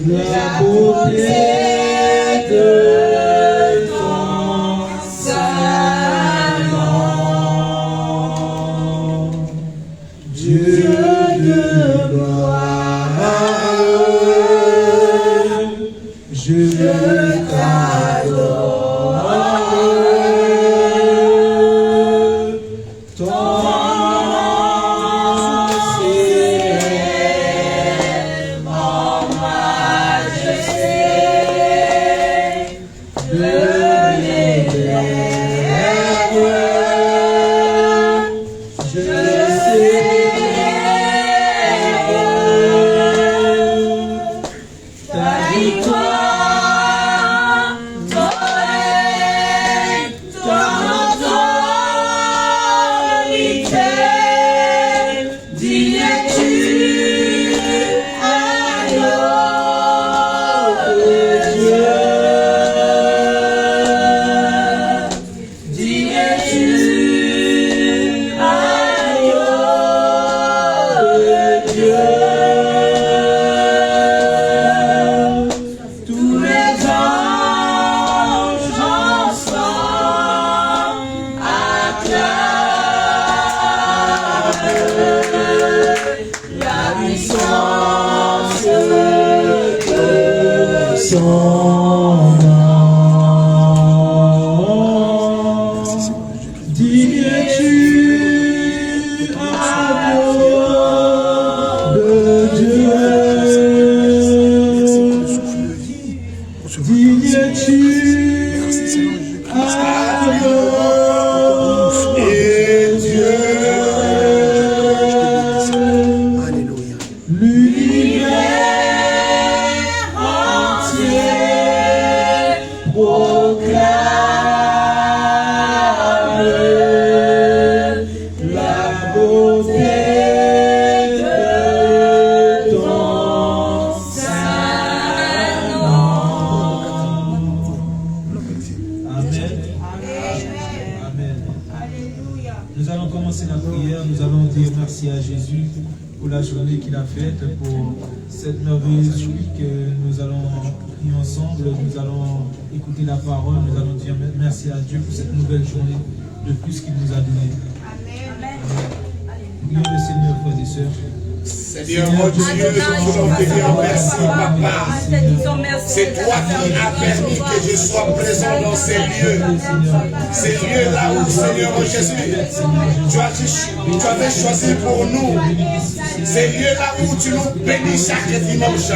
la beauté de ton saint nom. Dieu de gloire, je t'adore. Merci à Dieu pour cette nouvelle journée de plus qu'il nous a donné. Prions le Seigneur, frères et sœurs. Seigneur mon Dieu, nous voulons te dire merci, Papa. C'est toi qui as permis que je sois présent dans ces lieux. Ces lieux-là où, Seigneur mon Jésus, tu avais choisi pour nous. Ces lieux-là où tu nous bénis chaque dimanche.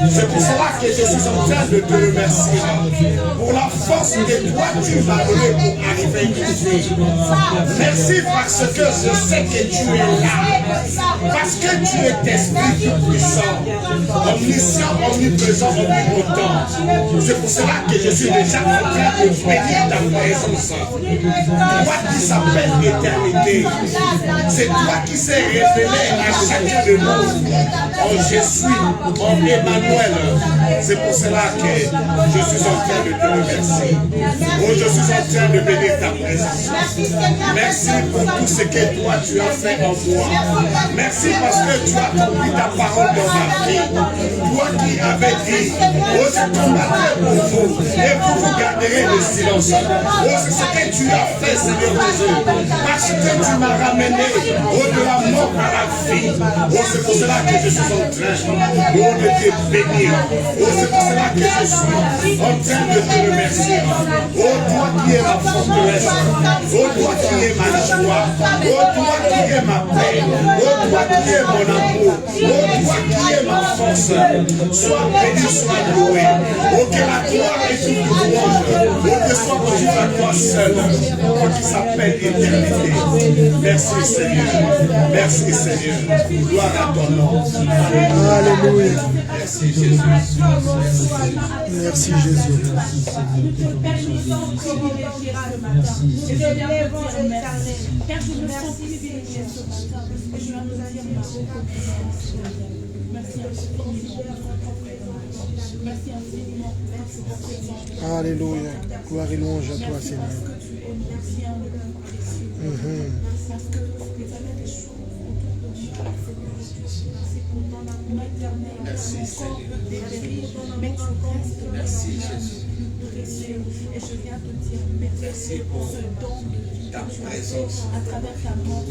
C'est pour cela que je suis en train de te remercier pour la force que toi tu m'as donnée pour arriver ici. Merci parce que je sais que tu es là. Parce que tu es esprit puissant, omniscient, omniprésent, omnipotent. C'est pour cela que je suis déjà en train de bénir ta présence. Toi qui s'appelle éternité. C'est toi qui s'est révélé à chacun de nous. Oh, je suis en Emmanuel. C'est pour cela que je suis en train de te remercier. Oh, je suis en train de bénir ta présence. Merci pour tout ce que toi tu as fait en moi. Merci parce que tu as compris ta parole dans ma vie. Toi qui avais dit, oh, je combattrai pour vous et vous garderez le silence. Oh, c'est ce que tu as fait, Seigneur Jésus. Parce que tu m'as ramené de la mort à la vie. Oh, c'est pour cela que je suis en train de te bénir. Oh, c'est pour cela que je suis en train de te remercier. Oh, toi qui es ma forteresse. Oh, toi qui es ma joie. Oh, toi qui es ma paix. Oh, toi qui es mon amour. Oh, toi qui es ma force. Sois béni, sois loué. Oh, que la gloire et toute louange. Oh, que soit rendu à toi seul. Oh, qui s'appelle éternité. Merci Seigneur. Merci Seigneur. Gloire à ton nom. Alléluia. Merci Jésus. Merci Jésus. Alléluia. Gloire et louange à toi, Seigneur. Merci Seigneur. Merci Jésus. Et je viens te dire merci pour ce don ta présence. à travers ta mort.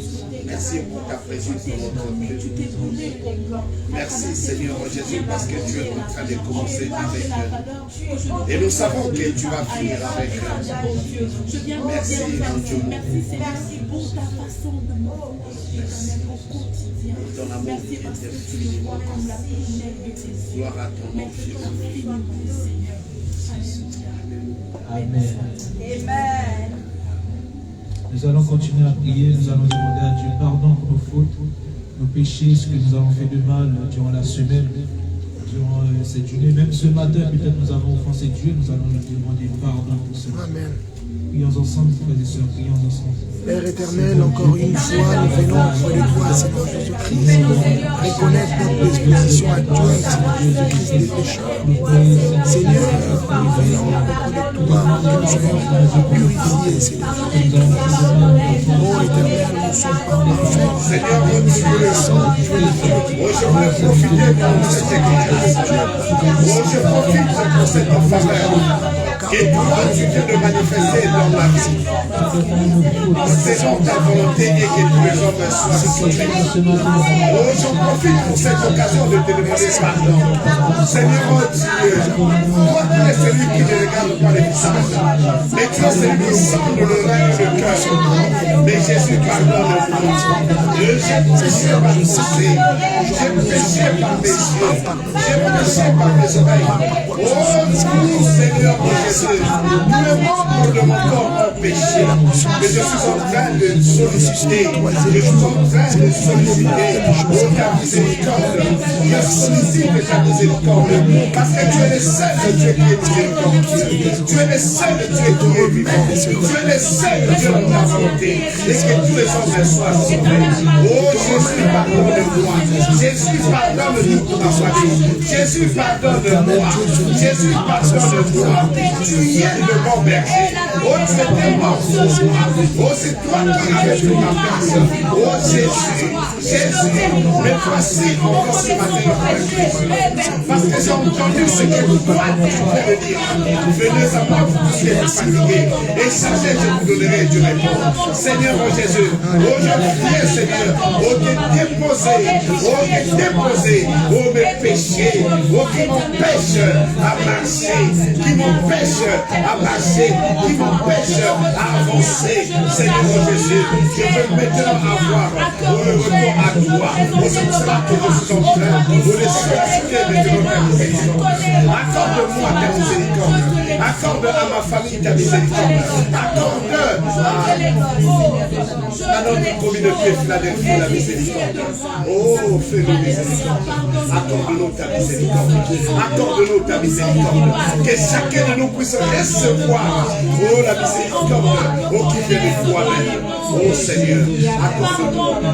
Merci pour ta présence dans notre cœur. Tu t'es donné pour moi. Merci Seigneur Jésus parce que tu es en train de commencer avec eux. Et nous savons que tu vas finir avec eux. Merci mon Dieu. Merci pour ta façon de m'aimer au quotidien. Merci parce que tu me vois comme la prunelle de tes yeux. Gloire à ton nom, Jésus. Amen. Amen. Nous allons continuer à prier, nous allons demander à Dieu pardon pour nos fautes, nos péchés, ce que nous avons fait de mal durant la semaine, durant cette journée. Même ce matin, peut-être nous avons offensé Dieu, nous allons lui demander pardon pour cela. Amen. Prions ensemble, frères et sœurs, prions ensemble. Père éternel, encore une fois, nous venons auprès de toi, Seigneur Jésus-Christ, reconnaître notre disposition actuelle, Seigneur Jésus-Christ, des pécheurs. Seigneur, nous venons auprès de toi, que nous soyons purifiés, Seigneur Jésus-Christ. Oh éternel, nous sommes pas parfaits. Seigneur, je veux profiter pour cette église. Je profite pour cette faveur. Et toi, tu viens de manifester dans ma vie. Selon ta volonté et que tous les hommes soient sauvés. Oh, j'en profite pour cette occasion de te demander pardon. Seigneur Dieu, toi tu es celui qui ne regarde pas les visages, mais tu es celui qui sonde le rêve et le cœur. Mais Jésus, pardonne-moi. J'ai péché par mes pensées, j'ai péché par mes yeux, j'ai péché par mes oreilles. Oh Seigneur Jésus, tous les membres de mon corps ont péché. Mais je suis en train de solliciter, je suis en train de solliciter ta miséricorde. Je sollicite ta miséricorde parce que tu es le seul Dieu qui est miséricordieux. Tu es le seul Dieu qui est vivant. Tu es le seul Dieu de ta volonté et que tous les hommes soient sauvés. Oh Jésus, pardonne-moi. Jésus, pardonne-nous pour ta famille. Jésus, pardonne-moi. Jésus, pardonne-moi. Tu es le bon berger. Oh, tu étais mort pour moi. Oh, c'est toi qui as fait ma personne. Oh, Jésus, Jésus, mais voici encore ce matin parce que j'ai entendu ce que toi tu veux me dire. Venez à moi, vous qui êtes fatigués, et chargés, je vous donnerai du repos. Seigneur Jésus, oh, je prie, Seigneur, oh, de déposer, oh, mes péchés, oh, qui m'empêchent à marcher, qui m'empêchent à marcher, qui m'empêchent à avancer. Seigneur Jésus, je veux maintenant avoir le retour à toi. Oh, c'est cela que je suis en train de solliciter maintenant ta miséricorde. Accorde-moi ta miséricorde. Accorde à ma famille ta miséricorde. Accorde à notre communauté Philadelphie la miséricorde. Oh, fais-nous miséricorde. Accorde-nous ta miséricorde. Accorde-nous ta miséricorde. Que chacun de nous puisse recevoir, oh, la miséricorde, oh, qui vient de toi-même. Oh Seigneur,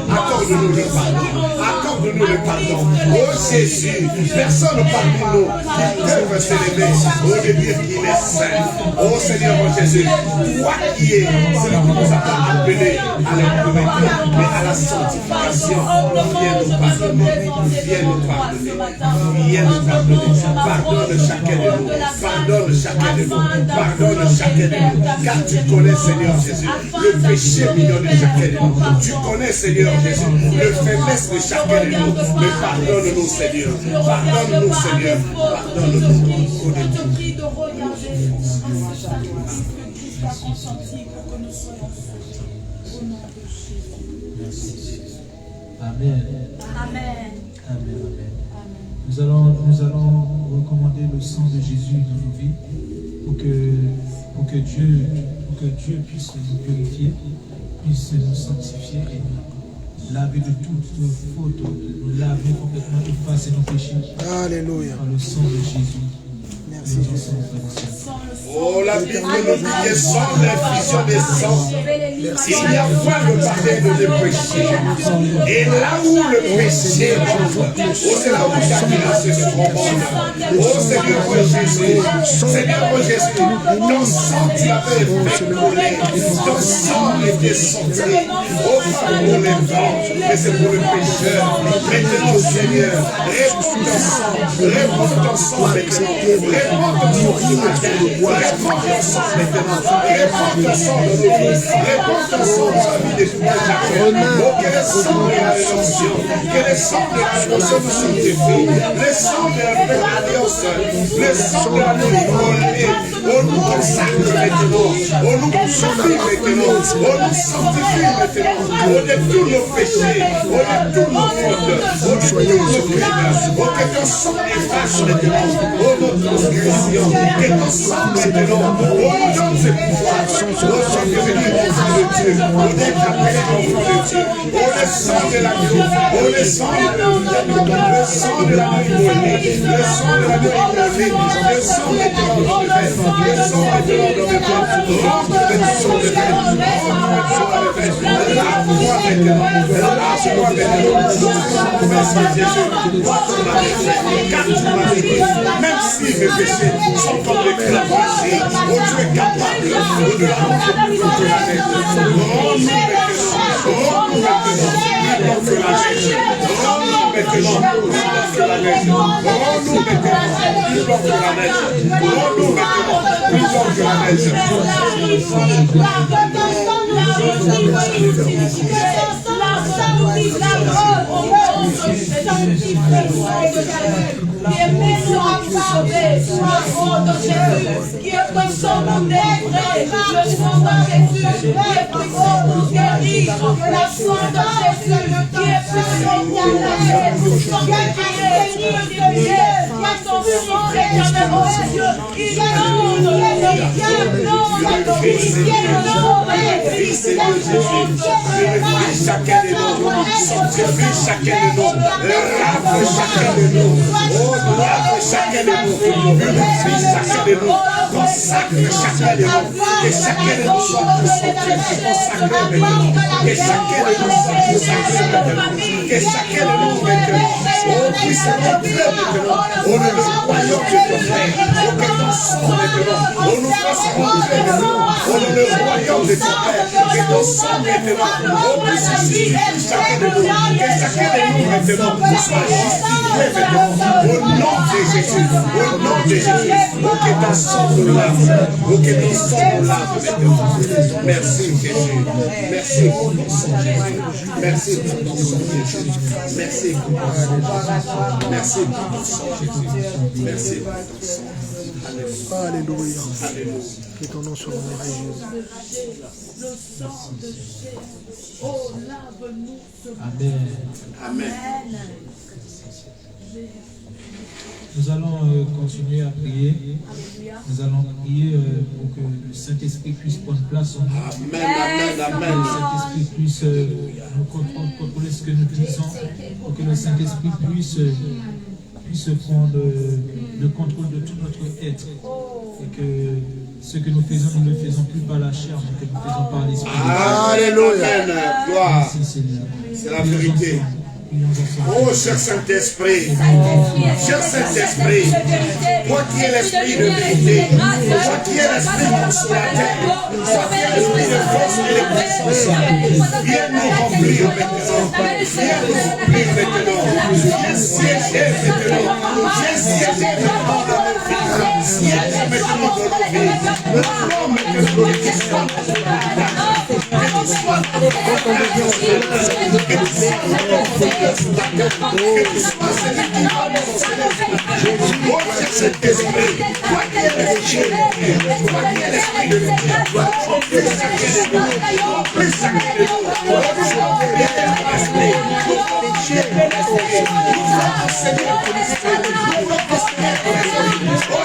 accorde-nous le pardon. Accorde-nous le pardon. Oh Jésus, personne parmi nous qui peut s'élever au dire qu'il est saint. Oh Seigneur Jésus, toi qui es celui qui nous a pas appelés à l'impureté, mais à la sanctification, viens nous pardonner. Viens nous pardonner. Viens nous pardonner. Pardonne chacun de nous. Pardonne chacun de nous. Pardonne chacun de nous. Car tu connais, Seigneur Jésus, le péché mignon de chacun de nous. Tu connais, Seigneur Jésus, le faiblesse de chacun de nous. Mais pardonne-nous, Seigneur. Pardonne-nous, Seigneur. Pardonne-nous. Je te prie de regarder à ce sacrifice que Christ a consenti pour que nous soyons sauvés. Au nom de Jésus. Amen. Amen. Amen. Nous allons recommander le sang de Jésus dans nos vies pour que Dieu puisse nous purifier, puisse nous sanctifier et nous laver de toutes nos fautes, nous laver complètement, effacer nos péchés. Alléluia. Par le sang de Jésus. Merci Jésus. Oh, la Bible nous dit que sans l'infusion des sangs, Il n'y a pas de pardon de péché. Et là où le péché rentre, c'est là où chacun se trompe. Oh Seigneur Jésus, Seigneur Jésus, ton sang tu avais fait couler, ton sang était sorti. Oh, pas pour les venges, mais c'est pour le pécheur. Maintenant, Seigneur, réponds ton sang maintenant. Réponds ton sang ce matin. Réponds ton sang maintenant. Réponds ton sang dans nos vies. Réponds ton sang dans la vie de tout chacun. Oh, que le sang de la rédemption, que le sang de la rédemption nous sanctifie. Le sang de la belle alliance, le sang de la nouvelle volée. Oh, nous consacre maintenant. Oh, nous consacre maintenant. Oh, nous sanctifie maintenant. Oh, de tous nos péchés. Oh, de tous nos fautes. Oh, de tous nos crimes. Oh, que ton sang efface maintenant. Oh, nos transgressions. Que ton sang maintenant. Oh, nous donne ce pouvoir. Oh, Seigneur, venir enfant de Dieu. Oh, d'être appelé enfant de Dieu. Oh, le sang de l'agneau. Oh, le sang de l'agneau. Le sang de la volée. Le sang de la volée. Le sang maintenant dans le fait. Le sang maintenant dans le fait. Rentre le sang de fait. Rentre le fait. Lave-moi maintenant. Lave-moi maintenant. Merci Jésus. Car tu m'as dit, même si mes péchés sont comme les claviers, oh, tu es capable de la rendre la tête. Rends-nous qui est méchant à sauver, soit au nom de Jésus, qui est puissant pour délivrer, le sang de Jésus, qui est puissant pour guérir, la sang de Jésus, qui est puissant pour guérir, son béni de Dieu, qui son sang éternellement, qui donne les qui est honoré, chacun de nous, sanctifie chacun de nous, lave chacun de nous, oh, lave chacun de nous, purifie chacun de nous, consacre chacun de nous, que chacun de nous soit consacré maintenant, que chacun de nous soit consacré maintenant, que chacun de nous maintenant, oh, puisse rentrer maintenant, oh, le royaume de ton Père, oh, que ton sang maintenant, oh, nous fasse rentrer maintenant, oh, le royaume de ton Père, que ton sang maintenant, oh, puisse justifier chacun de nous, que chacun de nous maintenant soit justifié maintenant, au nom de Jésus, au nom de Jésus, oh, que ton sang nous lave, oh, que ton sang nous lave maintenant. Merci Jésus, merci pour ton sang Jésus, merci pour ton sang Jésus, merci pour ton sang, merci pour ton sang Jésus, merci pour ton sang. Alléluia. Alléluia. Que ton nom soit honoré, Jésus. Le sang de Jésus. Oh, lave-nous ce Amen. Amen. Nous allons continuer à prier. Nous allons prier pour que le Saint-Esprit puisse prendre place en nous. Amen, amen, amen. Que le Saint-Esprit puisse nous contrôler ce que nous disons. Pour que le Saint-Esprit puisse prendre le contrôle de tout notre être. Et que ce que nous faisons, nous ne le faisons plus par la chair, mais que nous faisons par l'Esprit. Alléluia. Gloire. Merci Seigneur. C'est la vérité. Oh, cher Saint-Esprit, cher Saint-Esprit, toi qui es l'esprit de vérité, toi qui es l'esprit consolateur, toi qui es l'esprit de force et de puissance, viens nous remplir maintenant, viens nous remplir maintenant, viens siéger maintenant, viens siéger maintenant dans nos vies, siège maintenant dans nos vies, maintenant maintenant les questions de ce matin, que tu sois que tu sois que tu sois celui qui va nous consoler. Oh, cet esprit, toi qui es l'esprit de Dieu, toi qui es l'esprit de Dieu, remplis chacun de nous, remplis chacun de nous, oh, nous sommes l'esprit, nous sommes l'esprit, nous sommes Seigneur pour l'esprit, nous sommes Seigneur pour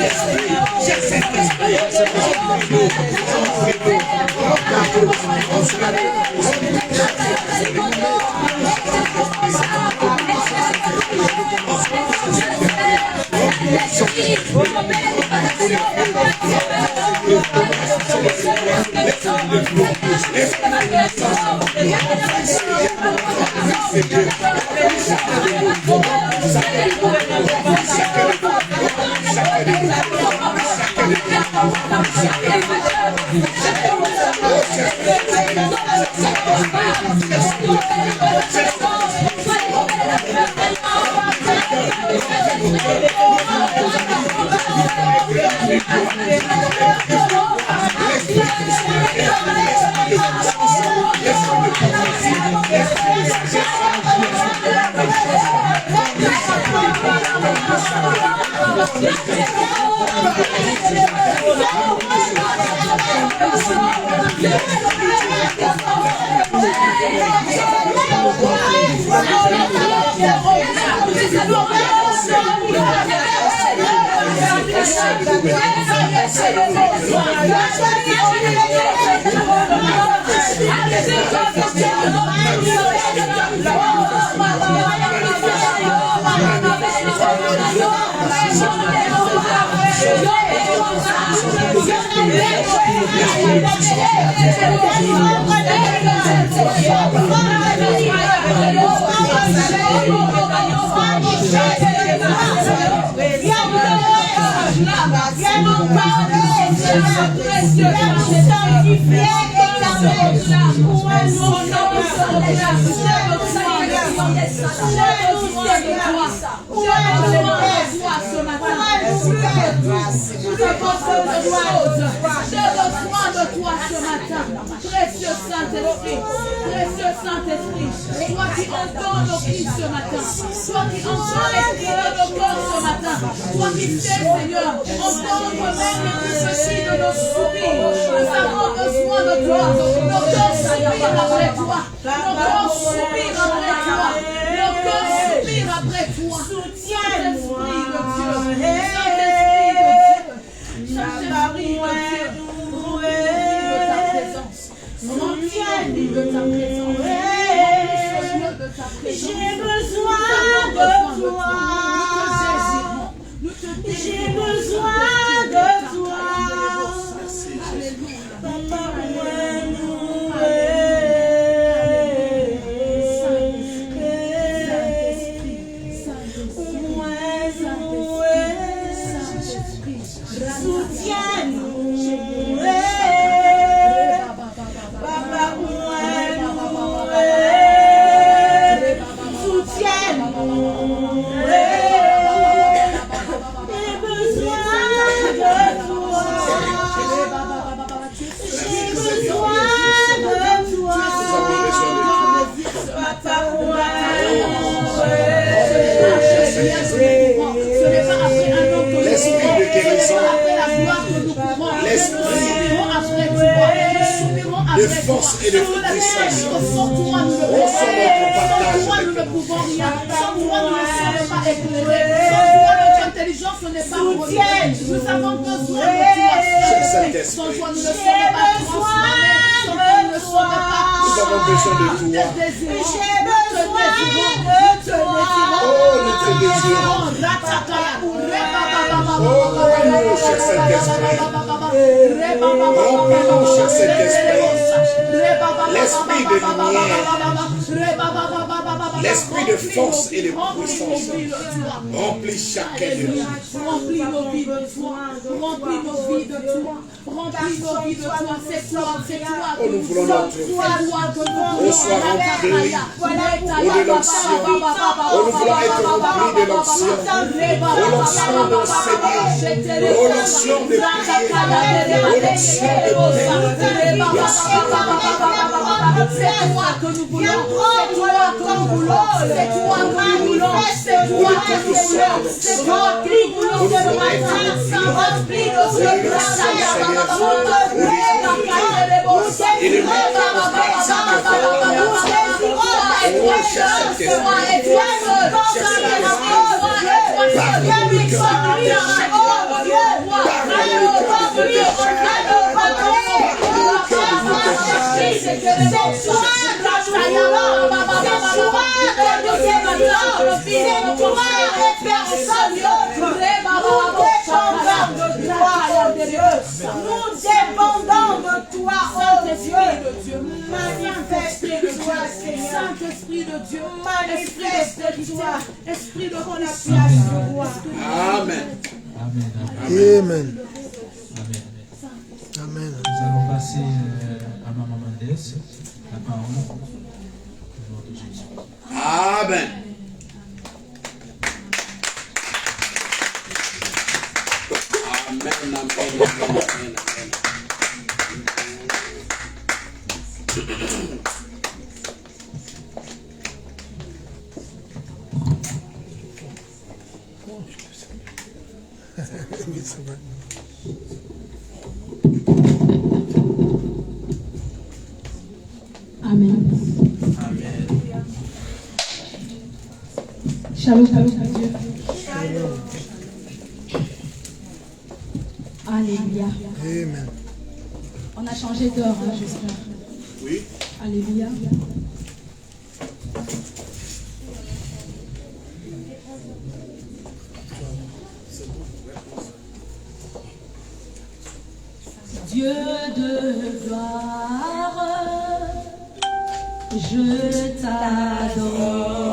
l'esprit, oh, cher Saint-Esprit, remplis-nous, remplis-nous, remplis-nous, Précieux Saint-Esprit, toi qui entends nos cris ce matin, toi qui entends l'esprit de nos corps ce matin, toi qui sais, Seigneur, entendre même les plus petits de nos soupirs. Nous avons besoin de toi, nos corps soupirent après toi, nos corps soupirent après toi, nos corps soupirent après toi. Saint-Esprit de Dieu, Saint-Esprit de Dieu, remplis de ta présence. J'ai besoin de toi. J'ai besoin de toi. De force et de puissance. Sans toi, nous ne pouvons rien. Sans toi, nous ne sommes pas éclairés. Sans toi, notre intelligence n'est pas revenue. Nous avons besoin de toi. Sans toi, nous ne sommes pas transformés. Sans toi, nous ne sommes pas. Nous avons besoin de toi. J'ai besoin de toi. Oh, nous te désirons. Remplis-nous, cher Saint-Esprit. Remplis-nous, cher Saint-Esprit. L'esprit de lumière, l'esprit de force et de puissance remplit chacun de nous. Remplis nos vies de toi. Remplis nos vies de toi. Remplis nos vies de toi. C'est toi. Oh, nous voulons notre vie. Oh, sois rempli de l'onction. Oh, nous voulons être remplis de l'onction. Oh, l'onction de Seigneur. Oh, l'onction de prière. Oh, l'onction de paix. C'est toi que nous voulons. C'est toi que nous voulons. C'est toi que nous voulons. C'est toi que nous voulons. C'est toi que nous voulons ce matin. Remplis nos yeux. Dieu. Manifeste-toi. Esprit de confiance, roi. Amen. Amen. Amen. Amen. Amen. Nous allons passer à Maman Mendes la parole au nom de Jésus. Amen. Amen. Amen. Amen. Amen. Shalom, peuple de Dieu. Alléluia. Amen. On a changé d'heure, hein, j'espère. Oui. Alléluia. Dieu de gloire, je t'adore.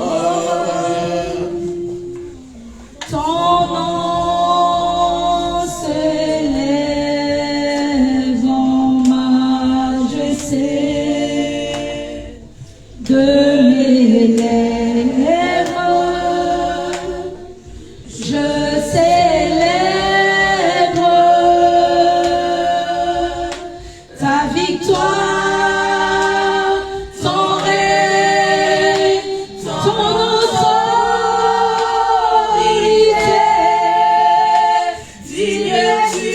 Ton nom s'élève en majesté de mes lèvres. Je célèbre ta victoire, ton règne, ton autorité. Dieu, tu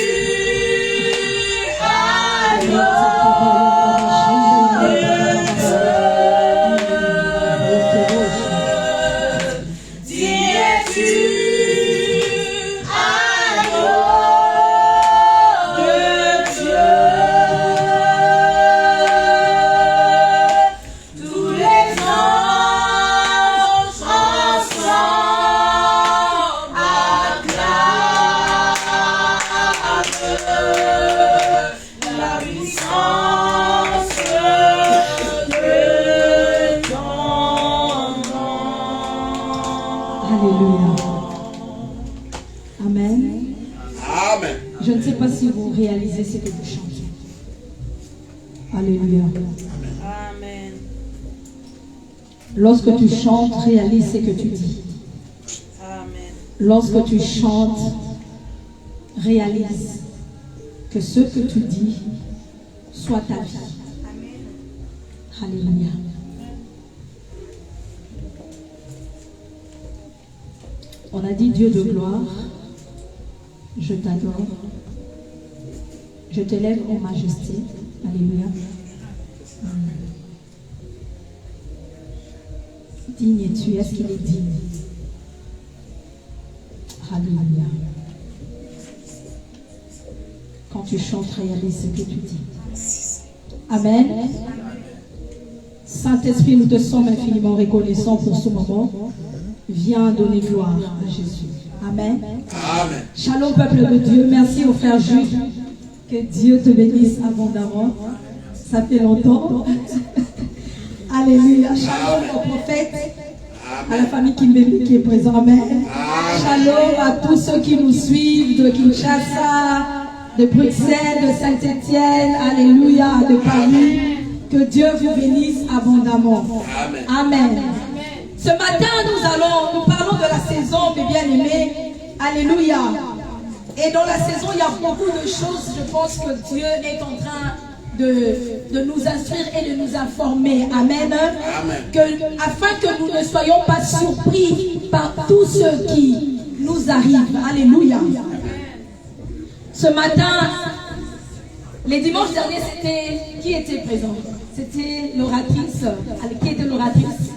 Alléluia. Amen. Amen. Je ne sais pas si vous réalisez ce que vous chantez. Alléluia. Amen. Lorsque tu chantes, réalise ce que tu dis. Amen. Lorsque tu chantes, réalise que ce que tu dis soit ta vie. Alléluia. On a dit Dieu de gloire, je t'adore, je t'élève en majesté. Alléluia. Digne es-tu, est-ce qu'il est digne? Alléluia. Quand tu chantes, réalise ce que tu dis. Amen. Saint-Esprit, nous te sommes infiniment reconnaissants pour ce moment. Viens donner gloire à Jésus. Amen. Amen. Shalom, peuple de Dieu. Merci au frère Jules. Que Dieu te bénisse abondamment. Ça fait longtemps. Alléluia. Shalom au prophète. À la famille qui est présente. Amen. Shalom à tous ceux qui nous suivent de Kinshasa, de Bruxelles, de Saint-Étienne. Alléluia. De Paris. Que Dieu vous bénisse abondamment. Amen. Amen. Ce matin, nous parlons de la saison, mes bien-aimés. Alléluia. Et dans la saison, il y a beaucoup de choses. Je pense que Dieu est en train de nous instruire et de nous informer. Amen. Amen. Afin que nous ne soyons pas surpris par tout ce qui nous arrive. Alléluia. Ce matin, les dimanches derniers, c'était... Qui était présent? C'était l'oratrice. Qui était l'oratrice?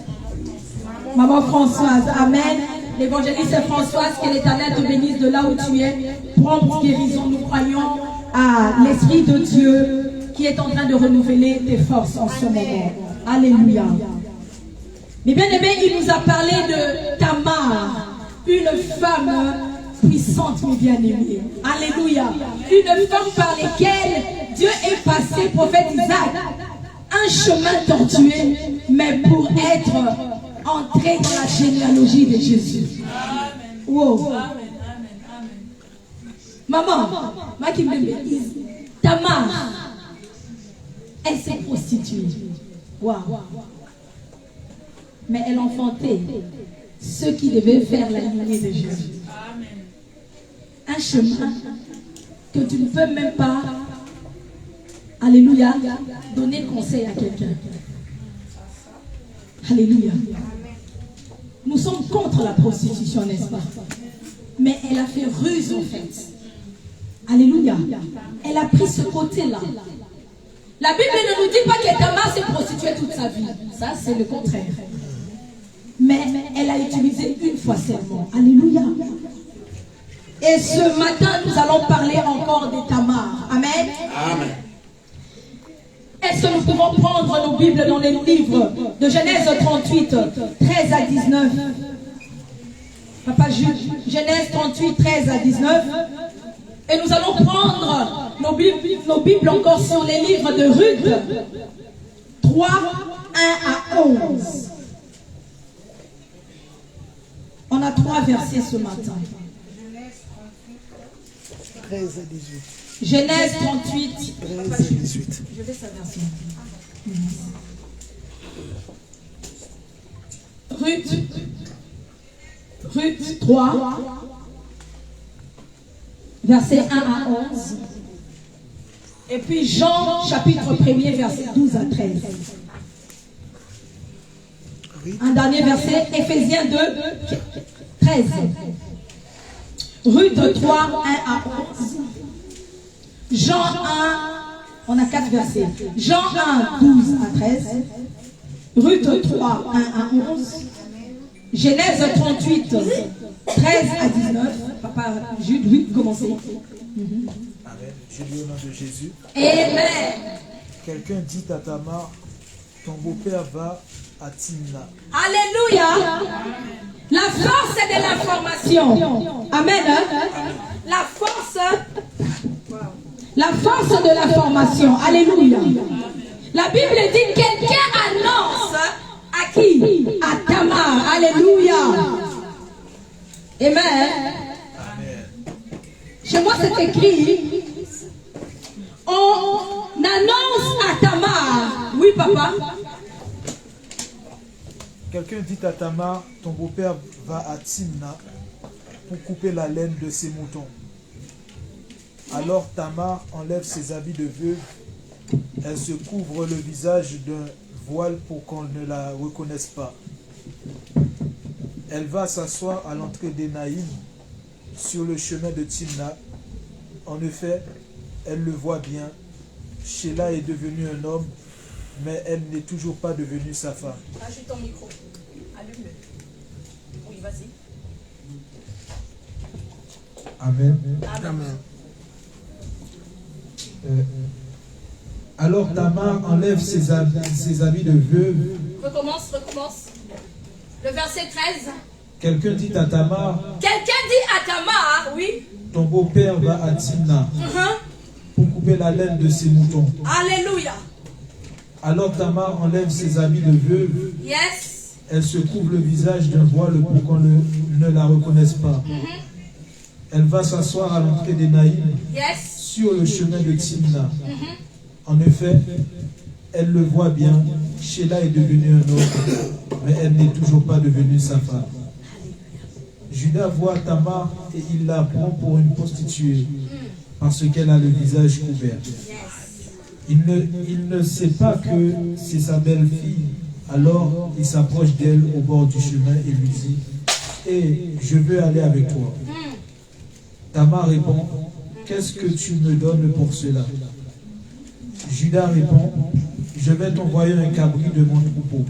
Maman Françoise. Amen. L'évangéliste Françoise, que l'Éternel te bénisse de là où tu es. Prompt guérison. Nous croyons à l'Esprit de Dieu qui est en train de renouveler tes forces en ce moment. Alléluia. Mais bien aimé, il nous a parlé de Tamar, une femme puissante, mes bien-aimés. Alléluia. Une femme par laquelle Dieu est passé, prophète Isaac. Un chemin tortueux, mais pour être entrer dans la généalogie de Jésus. Wow. Maman, Tamar, elle s'est prostituée. Wow. Mais elle enfantait ceux qui devaient faire la lignée de Jésus. Un chemin que tu ne peux même pas, alléluia, donner conseil à quelqu'un. Alléluia. Nous sommes contre la prostitution, n'est-ce pas? Mais elle a fait ruse en fait. Alléluia. Elle a pris ce côté-là. La Bible ne nous dit pas que Tamar s'est prostituée toute sa vie. Ça, c'est le contraire. Mais elle a utilisé une fois seulement. Alléluia. Et ce matin, nous allons parler encore de Tamar. Amen. Amen. Est-ce que nous pouvons prendre nos Bibles dans les livres de Genèse 38, 13 à 19? Papa Jules, Genèse 38, 13 à 19. Et nous allons prendre nos Bibles encore sur les livres de Ruth, 3, 1 à 11. On a 3 versets ce matin. 13 à 18. Genèse 38, 13 à 18. Je vais sa version. Ruth 3, verset 1 à 11. Et puis Jean, chapitre 1er, verset 12 à 13. Un dernier verset, Éphésiens 2, 13. Ruth 3, 1 à 11. Jean 1, on a 4 versets. Jean 1, 12 à 13. Ruth 3, 1 à 11. Genèse 38, 13 à 19. Papa Jude, oui, commencez. Amen. Je dis au nom de Jésus. Amen. Quelqu'un dit à Tamar, ton beau-père va à Timna. Alléluia. La force de l'information. Amen. La force de l'information. Alléluia. La Bible dit quelqu'un annonce à qui? À Tamar. Alléluia. Amen. Chez moi c'est écrit, on annonce à Tamar. Oui papa. Quelqu'un dit à Tamar, ton beau-père va à Timna pour couper la laine de ses moutons. Alors Tamar enlève ses habits de veuve, elle se couvre le visage d'un voile pour qu'on ne la reconnaisse pas. Elle va s'asseoir à l'entrée d'Énaïm, sur le chemin de Timna. En effet, elle le voit bien. Sheila est devenue un homme, mais elle n'est toujours pas devenue sa femme. Ajoute ton micro. Allume-le. Oui, vas-y. Amen. Amen. Alors Tamar enlève ses habits de veuve. Recommence. Le verset 13. Quelqu'un dit à Tamar, oui. ton beau-père va à Timna pour couper la laine de ses moutons. Alléluia. Alors Tamar enlève ses habits de veuve. Yes. Elle se couvre le visage d'un voile pour qu'on ne la reconnaisse pas. Elle va s'asseoir à l'entrée d'Énaïm, sur le chemin de Timna. En effet, elle le voit bien, Sheila est devenue un homme, mais elle n'est toujours pas devenue sa femme. Judas voit Tamar et il la prend pour une prostituée, parce qu'elle a le visage couvert. Il ne sait pas que c'est sa belle-fille. Alors il s'approche d'elle au bord du chemin et lui dit, « Hé, je veux aller avec toi. » Tamar répond, « Qu'est-ce que tu me donnes pour cela ?» Judas répond, « Je vais t'envoyer un cabri de mon troupeau. »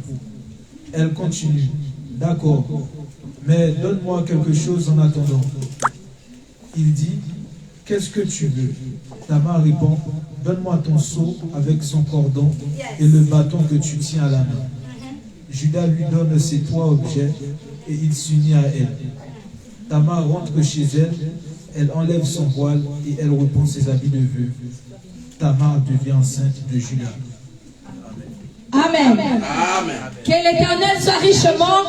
Elle continue, « D'accord, mais donne-moi quelque chose en attendant. » Il dit, « Qu'est-ce que tu veux ?» Tamar répond, « Donne-moi ton seau avec son cordon et le bâton que tu tiens à la main. » Judas lui donne ces 3 objets et il s'unit à elle. Tamar rentre chez elle, elle enlève son voile et elle reprend ses habits de veuve. Tamar devient enceinte de Judas. Amen. Amen. Amen. Que l'Éternel soit richement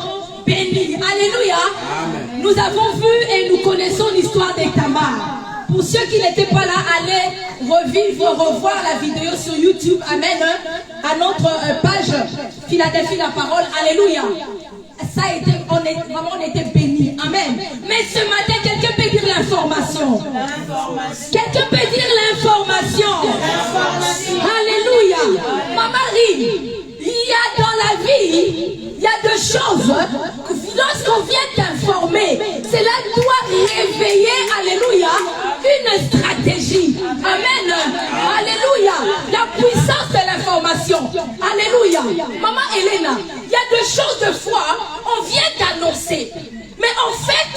béni. Alléluia. Amen. Nous avons vu et nous connaissons l'histoire de Tamar. Pour ceux qui n'étaient pas là, allez revoir la vidéo sur YouTube. Amen. À notre page Philadelphie la parole. Alléluia. Ça a été, on était bénis. Amen. Mais ce matin, quelqu'un peut dire l'information. Quelqu'un peut dire l'information. Alléluia. Ma Marie, il y a dans la vie, il y a deux choses. Lorsqu'on vient t'informer, cela doit réveiller, alléluia, une stratégie. Amen. Alléluia. La puissance de l'information. Alléluia. Maman Elena, il y a deux choses de foi, on vient t'annoncer. Mais en fait,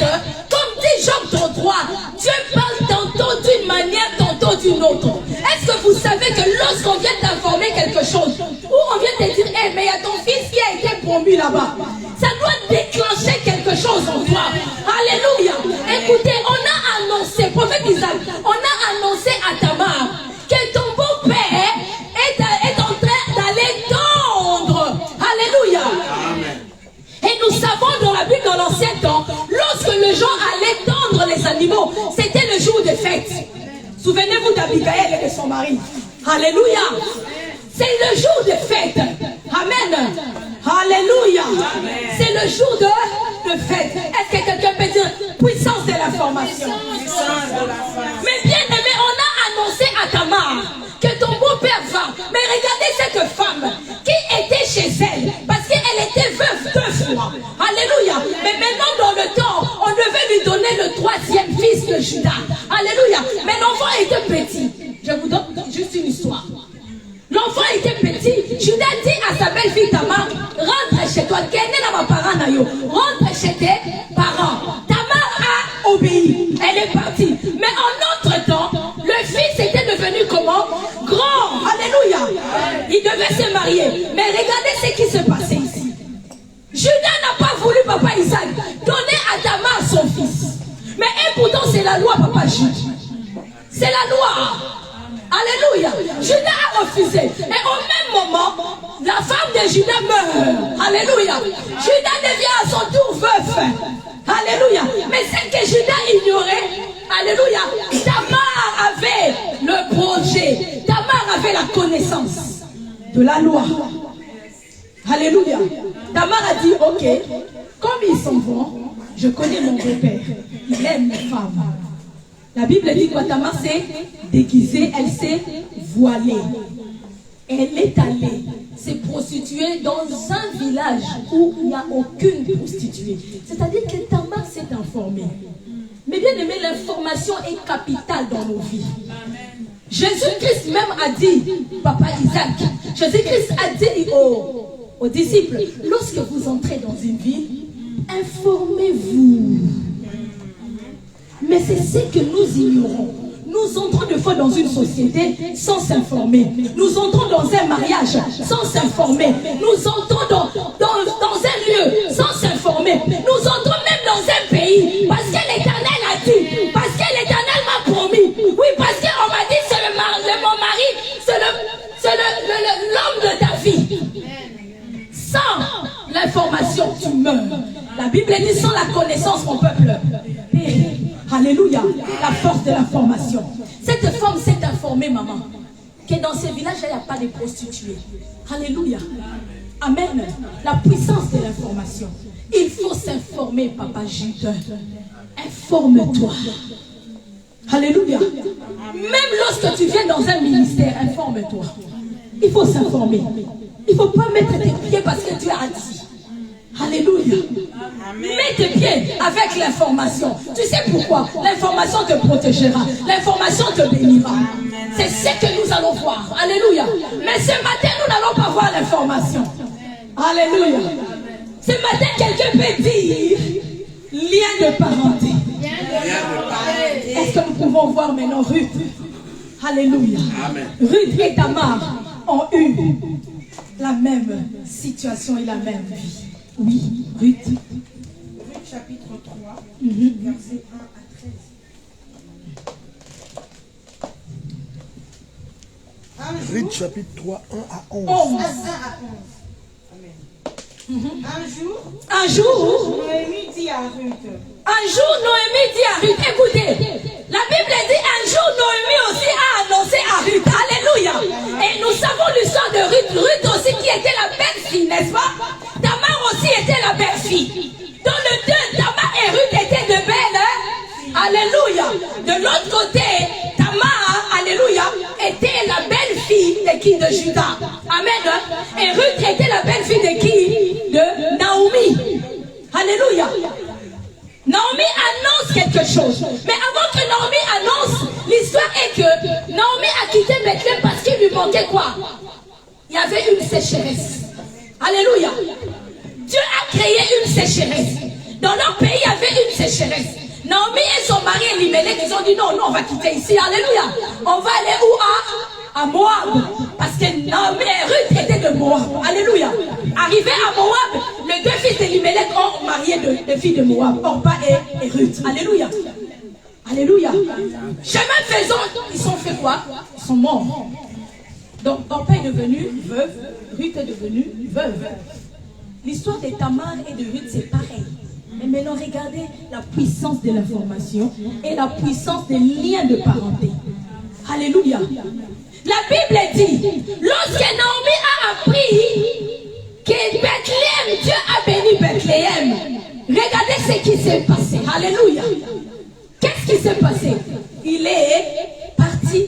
comme dit Job 33, Dieu parle tantôt d'une manière, tantôt d'une autre. Est-ce que vous savez que lorsqu'on vient t'informer quelque chose, ou on vient te dire, hey, mais il y a ton fils qui a été promu là-bas, ça doit déclencher quelque chose en toi. Alléluia. Écoutez, on a annoncé, prophète Isaac, on a annoncé à Tamar que ton beau-père est en train d'aller tendre. Alléluia. Amen. Et nous savons dans la Bible, dans l'ancien temps, lorsque les gens allaient tendre les animaux, c'était le jour des fêtes. Souvenez-vous d'Abigaël et de son mari. Alléluia. C'est le jour des fêtes. Amen. Alléluia. C'est le jour de fête. Est-ce que quelqu'un peut dire puissance de l'information? Mais bien aimé, on a annoncé à Tamar que ton beau-père va. Mais regardez cette femme qui était chez elle parce qu'elle était veuve 2 fois. Alléluia. Mais maintenant dans le temps, on devait lui donner le 3e fils de Judas. Alléluia. Mais l'enfant était petit. Je vous donne juste une histoire. L'enfant était petit. Judas dit à sa belle-fille Tamar, rentre chez toi. Rentre chez tes parents. Tamar a obéi. Elle est partie. Mais en notre temps, le fils était devenu comment? Grand. Alléluia. Il devait se marier. Mais regardez ce qui se passait ici. Judas n'a pas voulu, papa Isaac, donner à Tamar son fils. Mais et pourtant c'est la loi, papa Judas. C'est la loi. Alléluia. Judas a refusé. Et au même moment, la femme de Judas meurt. Alléluia. Judas devient à son tour veuf. Alléluia. Mais ce que Judas ignorait, alléluia, Tamar avait le projet. Tamar avait la connaissance de la loi. Alléluia. Tamar a dit, ok, comme ils sont bons, je connais mon beau-père. Il aime les femmes. La Bible dit que Tamar s'est déguisée, elle s'est voilée. Elle est allée se prostituer dans un village où il n'y a aucune prostituée. C'est-à-dire que Tamar s'est informée. Mais bien aimé, l'information est capitale dans nos vies. Jésus-Christ même a dit, papa Isaac, Jésus-Christ a dit aux disciples, lorsque vous entrez dans une ville, informez-vous. Mais c'est ce que nous ignorons. Nous entrons de fois dans une société sans s'informer. Nous entrons dans un mariage sans s'informer. Nous entrons dans un lieu sans s'informer. Nous entrons même dans un pays parce que l'Éternel a dit, parce que l'Éternel m'a promis. Oui, parce qu'on m'a dit c'est mon mari, c'est l'homme de ta vie. Sans l'information, tu meurs. La Bible dit sans la connaissance, mon peuple. Alléluia, la force de l'information. Cette femme s'est informée, maman, que dans ces villages, il n'y a pas de prostituées. Alléluia. Amen. La puissance de l'information. Il faut s'informer, papa Judas. Informe-toi. Alléluia. Même lorsque tu viens dans un ministère, informe-toi. Il faut s'informer. Il ne faut pas mettre tes pieds parce que tu as dit. Alléluia. Mets tes pieds avec l'information. Tu sais pourquoi? L'information te protégera. L'information te bénira. C'est ce que nous allons voir. Alléluia. Mais ce matin, nous n'allons pas voir l'information. Alléluia. Ce matin, quelqu'un peut dire lien de parenté. Est-ce que nous pouvons voir maintenant Ruth? Alléluia. Ruth et Tamar ont eu la même situation et la même vie. Oui, Ruth. Ruth chapitre 3, versets 1 à 13. Ruth chapitre 3, 1 à 11. 1 à 11. Un jour, Noémie dit à Ruth. Noémie dit à Ruth, écoutez, la Bible dit un jour Noémie aussi a annoncé à Ruth, alléluia. Et nous savons l'histoire de Ruth, Ruth aussi qui était la belle-fille, n'est-ce pas? Tamar aussi était la belle-fille. Dans le deux, Tamar et Ruth étaient de belles, hein? Alléluia. De l'autre côté, Tamar, alléluia, était la belle-fille de qui? De Judas. Amen. Et Ruth était la belle-fille de qui? De Naomi. Alléluia. Naomi annonce quelque chose. Mais avant que Naomi annonce, l'histoire est que Naomi a quitté Bethléem parce qu'il lui manquait quoi? Il y avait une sécheresse. Alléluia. Dieu a créé une sécheresse. Dans leur pays, il y avait une sécheresse. Naomi et son mari Elimelech, ils ont dit non, on va quitter ici. Alléluia. On va aller où? À Moab. Parce que Naomi et Ruth étaient de Moab. Alléluia. Arrivés à Moab, les deux fils d'Elimelech ont marié deux filles de Moab, Orpa et Ruth. Alléluia. Alléluia. Chemin faisant, ils sont fait quoi? Ils sont morts. Donc Orpa est devenue veuve, Ruth est devenue veuve. L'histoire de Tamar et de Ruth, c'est pareil. Mais maintenant, regardez la puissance de l'information et la puissance des liens de parenté. Alléluia. La Bible dit, lorsque Naomi a appris que Bethléem, Dieu a béni Bethléem, regardez ce qui s'est passé. Alléluia. Qu'est-ce qui s'est passé? Il est parti,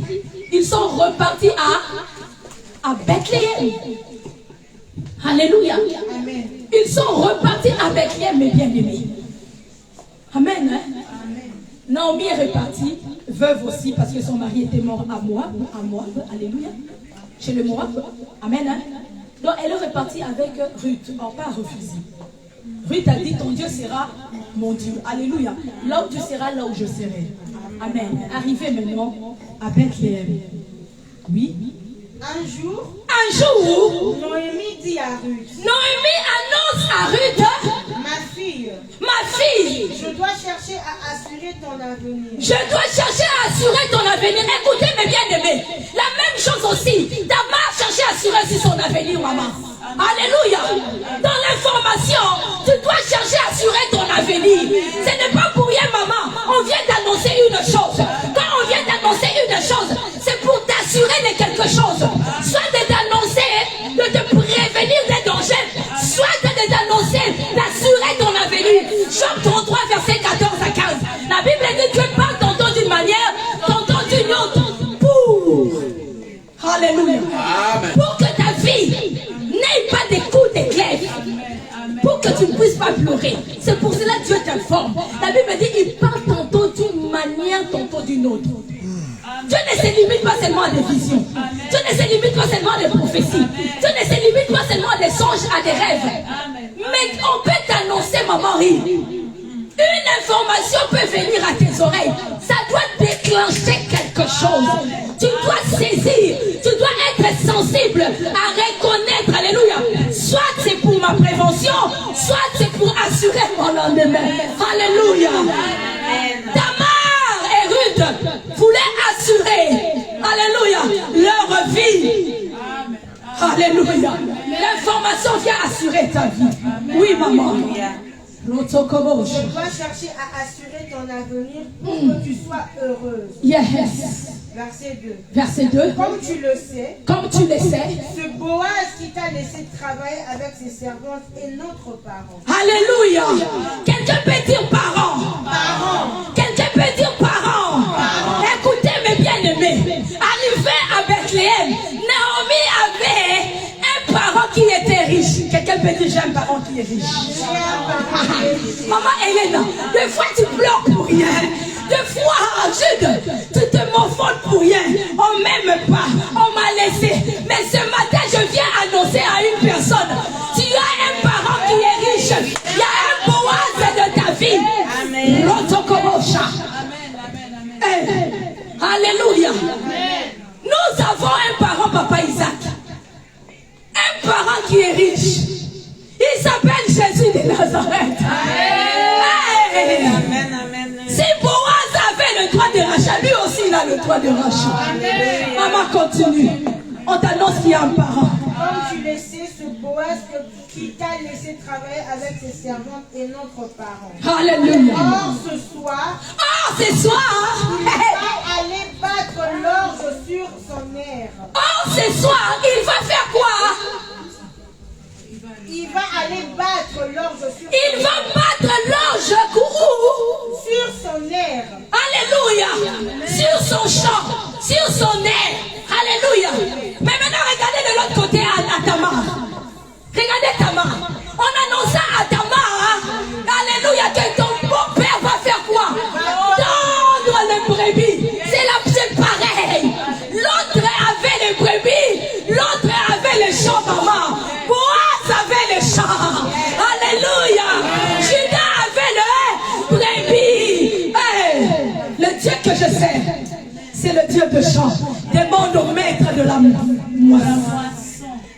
ils sont repartis à Bethléem. Alléluia. Amen. Ils sont repartis à Bethléem, mes bien-aimés. Amen. Hein? Amen. Naomi est repartie, veuve aussi, parce que son mari était mort à Moab. Alléluia. Chez le Moab. Amen. Hein? Donc elle est repartie avec Ruth. Orpa a refusé. Ruth a dit, ton Dieu sera mon Dieu. Alléluia. Là où tu seras, là où je serai. Amen. Arrivé maintenant à Bethléem. Oui. Un jour, Noémie dit à Ruth. Noémie annonce à Ruth, ma fille, je dois chercher à assurer ton avenir. Je dois chercher à assurer ton avenir. Écoutez mes bien-aimés, la même chose aussi. Tamar cherchait à assurer aussi son avenir, maman. Alléluia. Dans l'information, tu dois chercher à assurer ton avenir. Ce n'est pas pour rien, maman. On vient d'annoncer une chose. Quand on vient d'annoncer une chose, c'est pour t'assurer de quelque chose. Soit de t'annoncer, de te prévenir des dangers, soit de t'annoncer, d'assurer ton avenir. Job 33, verset 14 à 15. La Bible dit que Dieu parle tantôt d'une manière, tantôt d'une autre. Pour. Alléluia. Amen. Pour que ta vie n'ait pas des coups d'éclair. Pour que tu ne puisses pas pleurer. C'est pour cela que Dieu t'informe. La Bible dit qu'il parle tantôt d'une manière, tantôt d'une autre. Dieu ne se limite pas seulement à des visions. Dieu ne se limite pas seulement à des prophéties. Dieu ne se limite pas seulement à des songes, à des rêves. Mais on peut t'annoncer, maman, une information peut venir à tes oreilles. Ça doit déclencher quelque chose. Tu dois saisir. Tu dois être sensible à reconnaître. Alléluia. Soit c'est pour ma prévention, soit c'est pour assurer mon lendemain. Alléluia. Tamar et Ruth voulaient assurer, alléluia, leur vie. Alléluia. L'information vient assurer ta vie. Oui, maman. Je dois chercher à assurer ton avenir pour que tu sois heureuse. Yes. Verset 2. Verset 2. Comme tu le sais, ce Boaz qui t'a laissé travailler avec ses servantes est notre parent. Alléluia. Quelqu'un peut dire parent. Quelqu'un peut dire parent. Écoutez mes bien-aimés. Arrivé à Bethléem, Naomi avait un parent qui était riche. Quelqu'un peut dire j'ai un parent qui est riche. Maman Hélène, des fois tu pleures pour rien. Des fois, Jude, tu te morfonnes pour rien. On m'aime pas, on m'a laissé. Mais ce matin, je viens annoncer à une personne, tu as un parent qui est riche. Il y a un Boaz de ta vie. Amen. Alléluia. Nous avons un parent, papa Isaac. Un parent qui est riche. Il s'appelle Jésus de Nazareth. Si Boaz avait le droit de rachat, lui aussi il a le droit de rachat. Maman continue. On t'annonce qu'il y a un parent. Comme tu le sais, ce Boaz que qui t'a laissé travailler avec ses servantes et notre parent. Alléluia. Or, ce soir, Ce soir, il va aller battre l'orge sur son nerf. ce soir, il va faire quoi? Il va aller battre l'orge sur Il va battre l'orge sur son nerf. Alléluia. Sur son champ, sur son nerf. Alléluia. Mais maintenant, regardez de l'autre côté à Tamar. Regardez Tamar. On annonça à Tamar, alléluia, que ton beau-père va faire quoi? Tendre les brebis. C'est pareil. L'autre avait les brebis, l'autre avait les champs, maman. Boaz avait les champs. Alléluia. Judas avait le brebis. Hey, le Dieu que je sais, c'est le Dieu de champ. Demande au maître de la moisson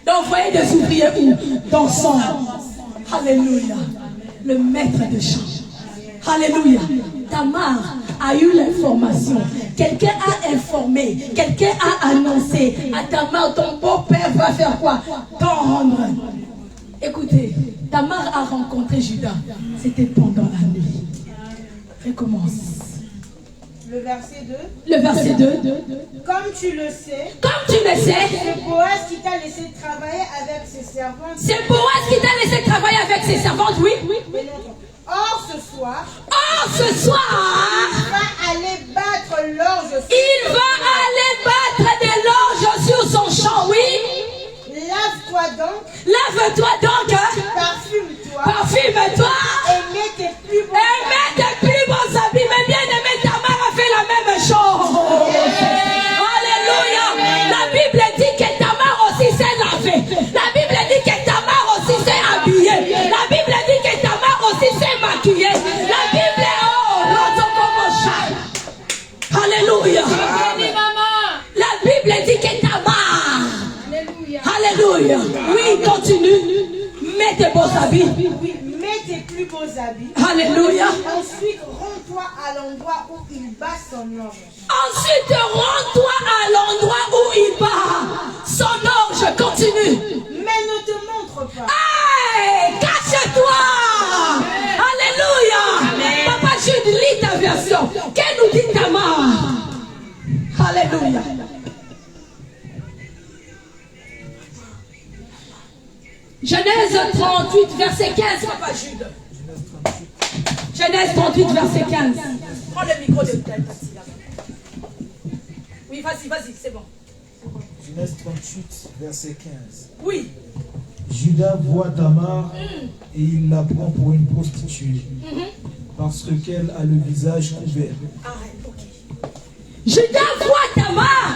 d'envoyer des ouvriers où? Dans son. Alléluia. Le maître de champ. Alléluia. Tamar a eu l'information. Quelqu'un a informé. Quelqu'un a annoncé. À Tamar, ton beau-père va faire quoi? Tendre. Écoutez, Tamar a rencontré Judas. C'était pendant la nuit. Recommence. Le verset 2. Le verset 2. Comme tu le sais, c'est Boaz qui t'a laissé travailler avec ses servantes. C'est Boaz qui t'a laissé travailler avec ses servantes, oui. Or, ce soir, il va aller battre l'orge. Il va aller battre de l'orge sur son champ, oui. Lave-toi donc. Lave-toi donc. Parfume-toi. Parfume-toi. Et mets tes plus beaux habits. Mais bien aimé, Tamar a fait la même chose. Alléluia. La Bible dit que Tamar aussi s'est lavé. La Bible dit que Tamar aussi s'est habillé. La Bible dit que Tamar aussi s'est maquillé. La Bible est Alléluia. La Bible dit que Tamar. Alléluia. Oui, continue. Mets tes beaux habits. Mets tes plus beaux habits. Alléluia. Ensuite, rends-toi à l'endroit où il bat son orge. Ensuite, rends-toi à l'endroit où il bat son orge. Continue. Mais ne te montre pas. Hey, cache-toi. Alléluia. Papa Jude, lis ta version. Qu'elle nous dit Tamar. Alléluia. Genèse 38, verset 15, Papa Jude. Genèse 38, verset 15. Prends le micro de tête. Oui, vas-y, c'est bon. Genèse 38, verset 15. Oui. Judas voit Tamar et il la prend pour une prostituée parce qu'elle a le visage couvert. Arrête, ok. Judas voit Tamar,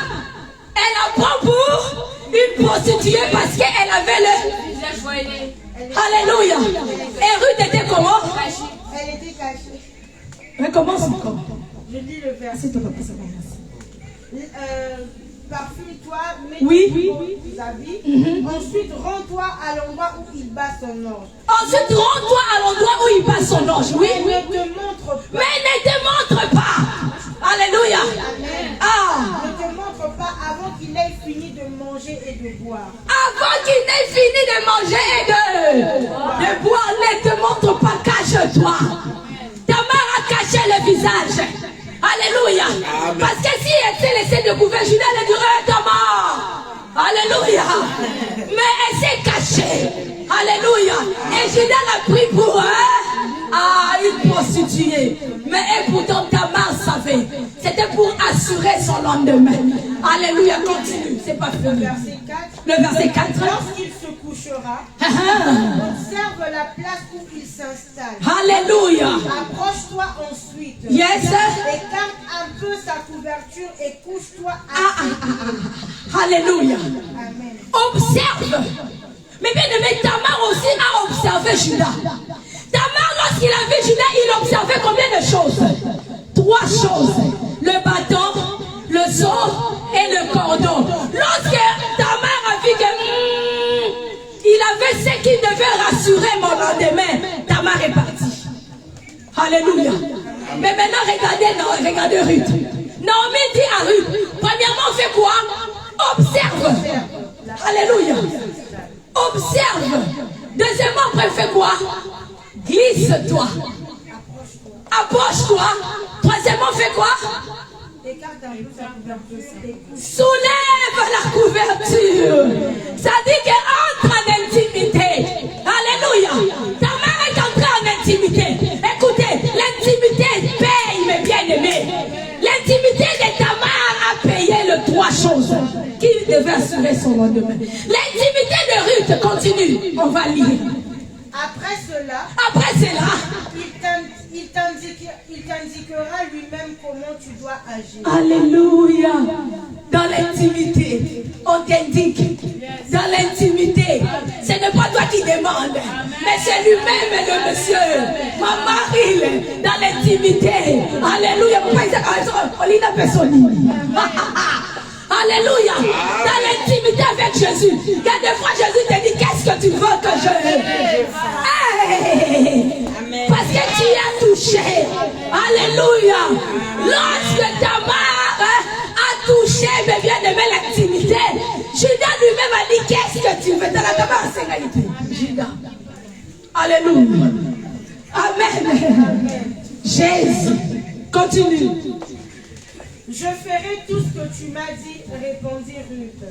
elle la prend pour une prostituée parce qu'elle avait le visage voilé. Alléluia. Et Ruth était comment? Elle était cachée. Recommence encore. Je lis le verset. Parfume-toi, mets tes beaux habits. Ensuite, rends-toi à l'endroit où il bat son orge. Ensuite, rends-toi à l'endroit où il bat son orge. Oui. Mais ne te montre pas. Mais ne te montre pas. Alléluia. Amen. Ah. Ne te montre pas avant qu'il ait fini de manger et de boire. Avant qu'il n'ait fini de manger et de boire, ne te montre pas, cache-toi. Tamar a caché le visage. Alléluia. Amen. Parce que si elle s'est laissée découvrir, Judas le dirait Tamar. Alléluia. Mais elle s'est cachée. Alléluia. Et Judas l'a pris pour une prostituée. Mais elle, pourtant, Tamar savait. C'était pour assurer son lendemain. Alléluia. Continue. C'est pas fini. Le verset 4. Lorsqu'il se couchera, observe la place où il s'installe. Alléluia. Approche-toi ensuite. Yes. Écarte un peu sa couverture et couche-toi Alléluia. Amen. Observe. Mais bien aimé, Tamar aussi a observé Judas. Tamar, lorsqu'il a vu Judas, il observait combien de choses? 3 choses. Le bâton, le sceau et le cordon. Lorsque Tamar a vu que il avait ce qui devait rassurer mon lendemain, Tamar est parti. Alléluia. Mais maintenant, regardez Ruth. Naomi dit à Ruth, premièrement, fais quoi? Observe. Alléluia. Observe. Deuxièmement, après, fais quoi? Glisse-toi. Approche-toi. Troisièmement, fais quoi? Soulève la couverture. Ça dit qu'entre en intimité. Alléluia. Ta mère est entrée en intimité. Écoutez, l'intimité paye, mes bien-aimés. L'intimité de ta mère a payé les trois choses qui devait assurer son lendemain. L'intimité de Ruth continue. On va lire. Après cela, il t'indiquera lui-même comment tu dois agir. Alléluia. Dans l'intimité, on t'indique. Dans l'intimité, ce n'est pas toi qui demandes, mais c'est lui-même le monsieur. Ma Marie, dans l'intimité. Alléluia. Alléluia. Dans l'intimité avec Jésus. Il y a des fois Jésus te dit, qu'est-ce que tu veux que je... Hey! Parce que tu as touché. Alléluia. Lorsque ta mère a touché, mais bien aimé l'intimité, Judas lui-même a dit, qu'est-ce que tu veux? Dans la égalité. Judas. Alléluia. Amen. Jésus. Continue. Je ferai tout ce que tu m'as dit, répondit Ruth.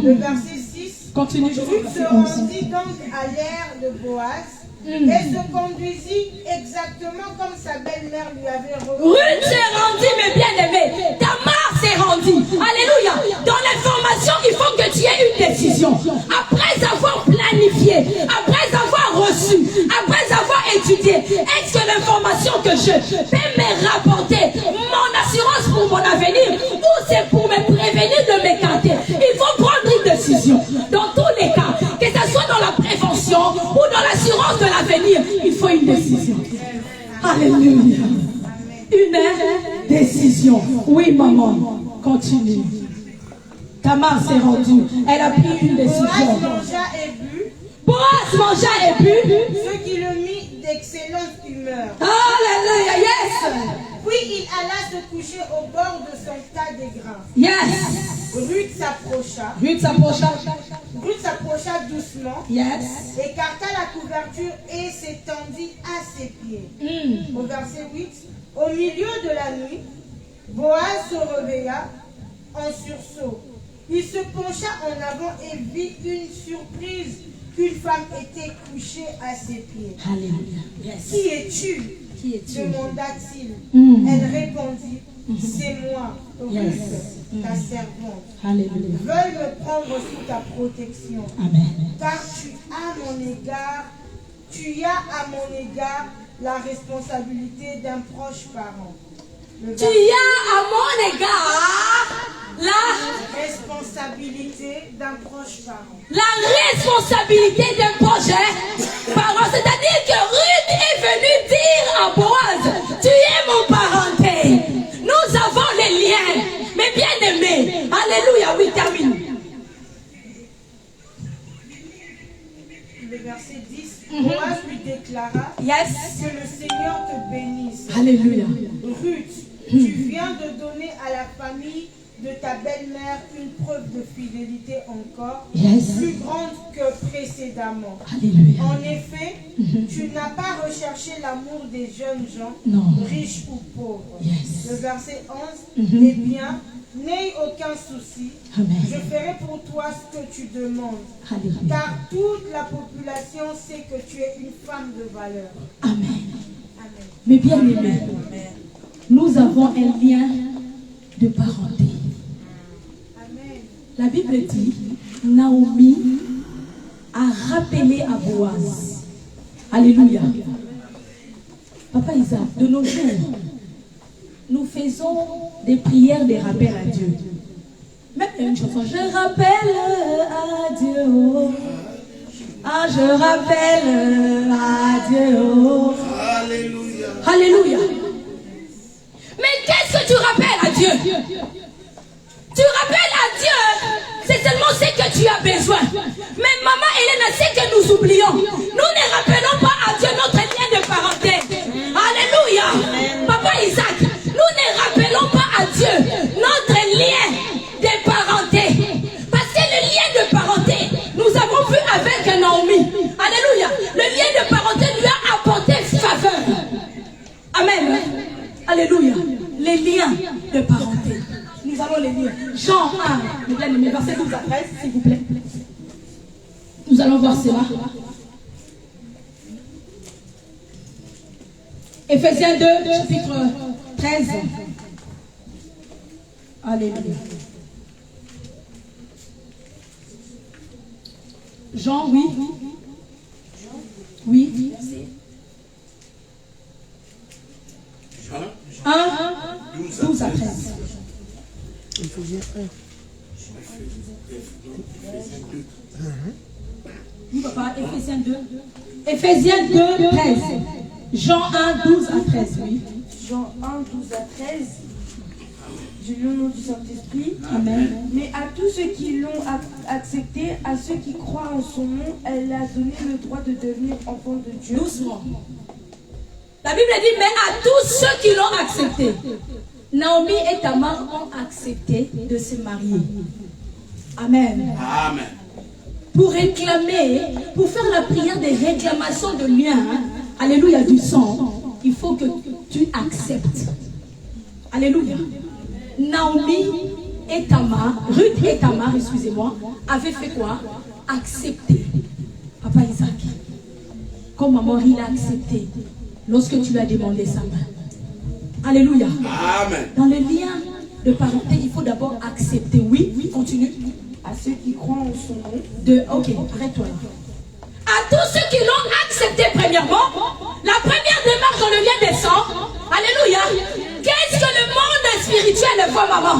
Le verset 6. Continue. Ruth se rendit donc à l'ère de Boaz et se conduisit exactement comme sa belle-mère lui avait recommandé. Ruth s'est rendue, mes bien-aimés. Tamar s'est rendue. Alléluia. Dans l'information, il faut que tu aies une décision. Après avoir planifié, après avoir reçu, après avoir étudié, est-ce que l'information que je peux me rapporter, mon assurance pour mon avenir, ou c'est pour me prévenir de m'écarter? Il faut prendre une décision. Dans tous les cas, que ce soit dans la prévention ou dans l'assurance de l'avenir, il faut une décision. Alléluia. Une décision. Oui, maman. Continue. Tamar s'est rendue. Elle a pris une décision. Boaz mangea et but. Boaz mangea et but. Ce qui le mit d'excellente humeur. Alléluia. Yes. Puis il alla se coucher au bord de son tas de grains. Yes. Ruth s'approcha doucement, écarta la couverture et s'étendit à ses pieds. Au verset 8, au milieu de la nuit, Boaz se réveilla en sursaut. Il se pencha en avant et vit une surprise qu'une femme était couchée à ses pieds. Alléluia. Yes. Qui es-tu? Demanda-t-il. Elle répondit, c'est moi, Ruth, ta servante. Alléluia. Veuille me prendre sous ta protection. Amen. Car tu as à mon égard la responsabilité d'un proche parent. Tu as à mon égard la responsabilité d'un proche parent. La responsabilité d'un proche parent. C'est-à-dire que Ruth est venue dire à Boaz, tu es mon parenté. Nous avons les liens. Mais bien aimé. Alléluia. Oui, termine. Le verset 10. Boaz lui déclara que le Seigneur te bénisse. Alléluia. Ruth, tu viens de donner à la famille de ta belle-mère une preuve de fidélité encore plus grande que précédemment. Alléluia. En effet, tu n'as pas recherché l'amour des jeunes gens, riches ou pauvres. Le verset 11, eh bien, n'aie aucun souci, je ferai pour toi ce que tu demandes, car toute la population sait que tu es une femme de valeur. Amen. Mais bien aimé, nous avons un lien de parenté. La Bible dit, Naomi a rappelé à Boaz. Alléluia. Papa Isaac, de nos jours, nous faisons des prières de rappel à Dieu. Même une chanson, je rappelle à Dieu. Ah, je rappelle à Dieu. Alléluia. Alléluia. Mais qu'est-ce que tu rappelles à Dieu? Tu rappelles à Dieu, c'est seulement ce que tu as besoin. Mais maman Hélène, c'est que nous oublions. Nous ne rappelons pas à Dieu notre lien de parenté. Alléluia. Papa Isaac, nous ne rappelons pas à Dieu notre lien de parenté. Parce que le lien de parenté, nous avons vu avec Naomi. Alléluia. de parenté. Nous allons les lire. Jean 1, mes bien-aimés, verset 12 à 13, s'il vous plaît. Nous allons voir cela. Éphésiens 2, chapitre 13. Alléluia. Jean, oui. Oui. Jean 1, 12 à 13. Éphésiens 1. Oui, papa, Éphésiens 2. Éphésiens 2, 13. Jean 1, 12 à 13, oui. Jean 1, 12 à 13. Du nom du Saint-Esprit. Amen. Mais à tous ceux qui l'ont accepté, à ceux qui croient en son nom, elle a donné le droit de devenir enfants de Dieu. Doucement. La Bible dit, mais à tous ceux qui l'ont accepté. Naomi et Tamar ont accepté de se marier. Amen. Amen. Pour réclamer, pour faire la prière des réclamations de lien, alléluia, du sang, il faut que tu acceptes. Alléluia. Naomi et Tamar, Ruth et Tamar, excusez-moi, avaient fait quoi? Accepter. Papa Isaac, comme maman, il a accepté lorsque tu lui as demandé sa main. Alléluia. Amen. Dans le lien de parenté, il faut d'abord accepter. Oui, oui, continue. À ceux qui croient en son nom. Ok, arrête-toi là. À tous ceux qui l'ont accepté premièrement, la première démarche dans le lien des sangs, alléluia, qu'est-ce que le monde spirituel voit, maman?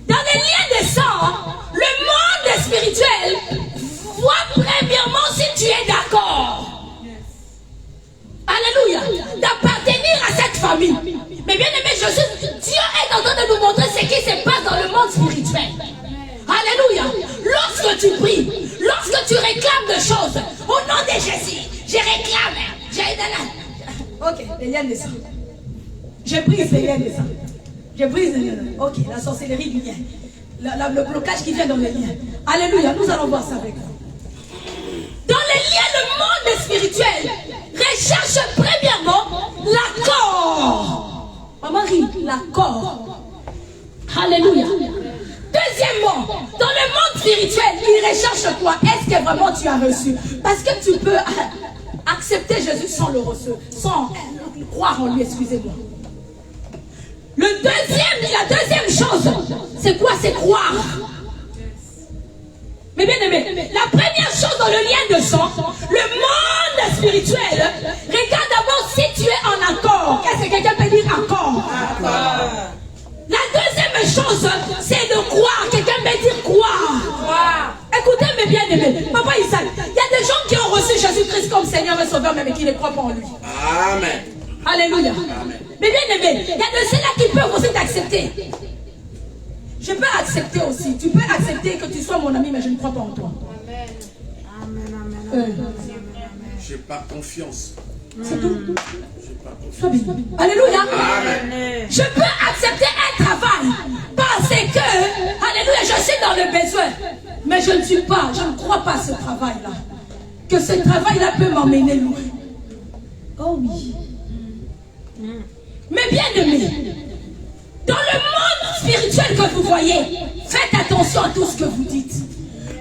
Dans les liens des sangs, le monde spirituel voit premièrement si tu es d'accord. Alléluia, d'appartenir à cette famille. Mais bien aimé Jésus, Dieu est en train de nous montrer ce qui se passe dans le monde spirituel. Alléluia. Lorsque tu pries, lorsque tu réclames des choses, au nom de Jésus, je réclame. Ok, les liens de sang. Je brise les liens de sang. Je brise les liens. Ok, la sorcellerie du lien. Le blocage qui vient dans les liens. Alléluia, nous allons voir ça avec vous. Dans les liens, le monde spirituel recherche premièrement l'accord. Maman rit, l'accord. Alléluia. Deuxièmement, dans le monde spirituel, il recherche quoi? Est-ce que vraiment tu as reçu? Parce que tu peux accepter Jésus sans le recevoir, sans croire en lui, excusez-moi. La deuxième chose, c'est quoi? C'est croire. Mais bien aimé, la première chose dans le lien de sang, le monde spirituel, regarde d'abord si tu es en accord. Qu'est-ce que quelqu'un peut dire accord? La deuxième chose, c'est de croire. Quelqu'un peut dire croire. Écoutez mes bien-aimés, papa Isaac, il y a des gens qui ont reçu Jésus-Christ comme Seigneur et Sauveur, mais qui ne croient pas en lui. Amen. Alléluia. Amen. Mais bien-aimés, il y a de ceux-là qui peuvent aussi t'accepter. Je peux accepter aussi. Tu peux accepter que tu sois mon ami, mais je ne crois pas en toi. Amen. J'ai pas confiance. C'est tout. J'ai pas confiance. Alléluia. Amen. Je peux accepter un travail parce que, alléluia, je suis dans le besoin. Mais je ne crois pas à ce travail-là. Que ce travail-là peut m'emmener loin. Oh oui. Mais bien aimé, dans le monde spirituel que vous voyez, faites attention à tout ce que vous dites.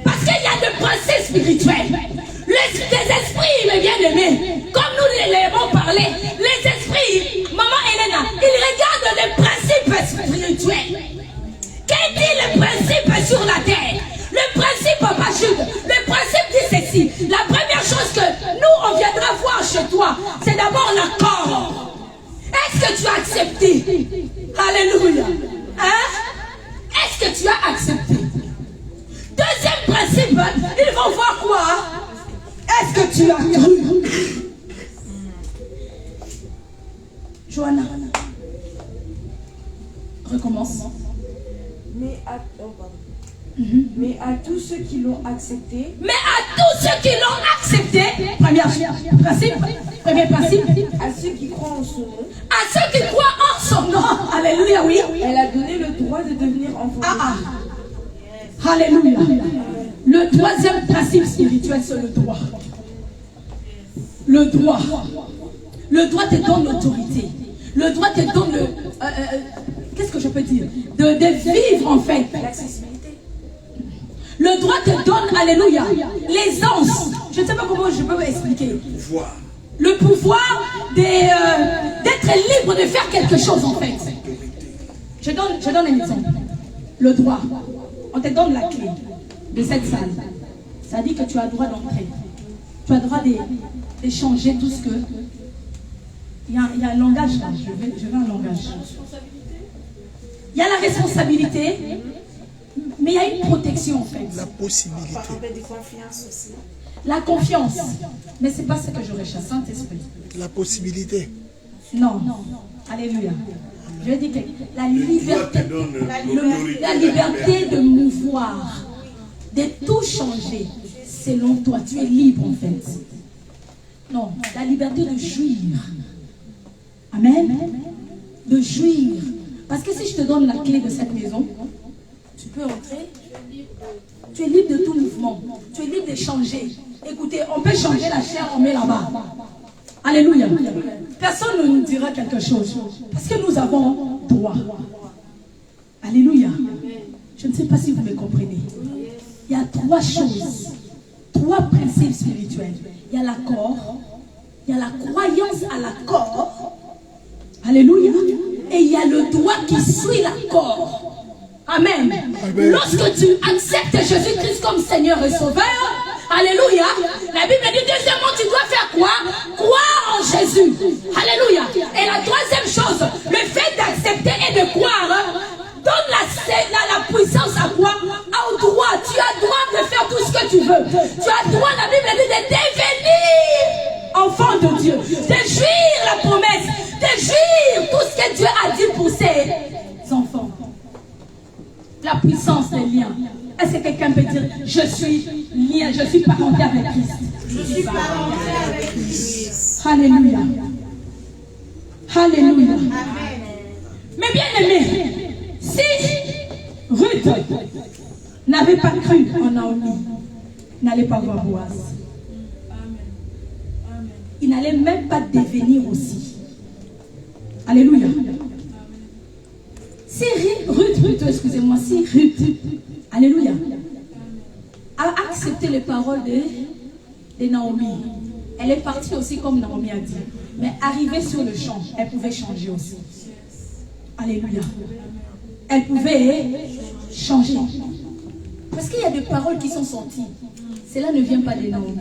Parce qu'il y a des principes spirituels. Des esprits, mes bien-aimés, comme nous l'avons parlé, les esprits, maman Elena, ils regardent les principes spirituels. Qu'est-ce dit le principe sur la terre? Le principe, papa Jude, le principe dit ceci. La première chose que nous, on viendra voir chez toi, c'est d'abord l'accord. Est-ce que tu as accepté? Alléluia. Hein? Est-ce que tu as accepté? Deuxième principe, ils vont voir quoi? Est-ce que tu as cru? Johanna, recommence. Mais à tous ceux qui l'ont accepté. Mais à tous ceux qui l'ont accepté, premier principe, à ceux qui croient en son nom. À ceux qui croient en son nom. Alléluia, oui. Elle a donné le droit de devenir enfant. Alléluia. Le troisième principe spirituel, c'est le droit. Le droit. Le droit te donne l'autorité. Le droit te donne qu'est-ce que je peux dire, de vivre en fait. Le droit te donne, alléluia, l'aisance. Je ne sais pas comment je peux expliquer. Le pouvoir d'être libre de faire quelque chose en fait. Je donne un exemple. Le droit. On te donne la clé de cette salle. Ça dit que tu as le droit d'entrer. Tu as le droit d'échanger tout ce que... Il y a un langage là. Je veux un langage. Il y a la responsabilité, mais il y a une protection en fait. La possibilité. La confiance. Mais ce n'est pas ce que je recherche, Saint-Esprit. La possibilité. Non. Alléluia. Je dis que la liberté, la liberté de mouvoir, de tout changer selon toi. Tu es libre en fait. Non, la liberté de jouir. Amen. De jouir. Parce que si je te donne la clé de cette maison, tu peux entrer. Tu es libre de tout mouvement. Tu es libre de changer. Écoutez, on peut changer la chair, on met là-bas. Alléluia. Personne ne nous dira quelque chose. Parce que nous avons droit. Alléluia. Je ne sais pas si vous me comprenez. Il y a trois choses. Trois principes spirituels. Il y a l'accord. Il y a la croyance à l'accord. Alléluia. Et il y a le droit qui suit l'accord. Amen. Lorsque tu acceptes Jésus-Christ comme Seigneur et Sauveur, alléluia, la Bible dit deuxièmement, tu dois faire quoi? Croire en Jésus. Alléluia. Et la troisième chose, le fait d'accepter et de croire donne la puissance à quoi? Au droit. Tu as droit de faire tout ce que tu veux. Tu as droit, la Bible dit, de devenir enfant de Dieu. De jouir la promesse. De jouir tout ce que Dieu a dit pour ses enfants. La puissance des liens. Est-ce que quelqu'un peut dire, je suis lié, je suis parenté avec Christ? Je suis parenté avec Christ. Alléluia. Alléluia. Amen. Mais bien aimé, si Ruth n'avait pas cru en Naomi, n'allait pas voir Boaz. Il n'allait même pas devenir aussi. Alléluia. Si Ruth, excusez-moi, si Ruth, alléluia, a accepté les paroles de Naomi, elle est partie aussi comme Naomi a dit. Mais arrivée sur le champ, elle pouvait changer aussi. Alléluia. Elle pouvait changer. Parce qu'il y a des paroles qui sont sorties. Cela ne vient pas de Naomi.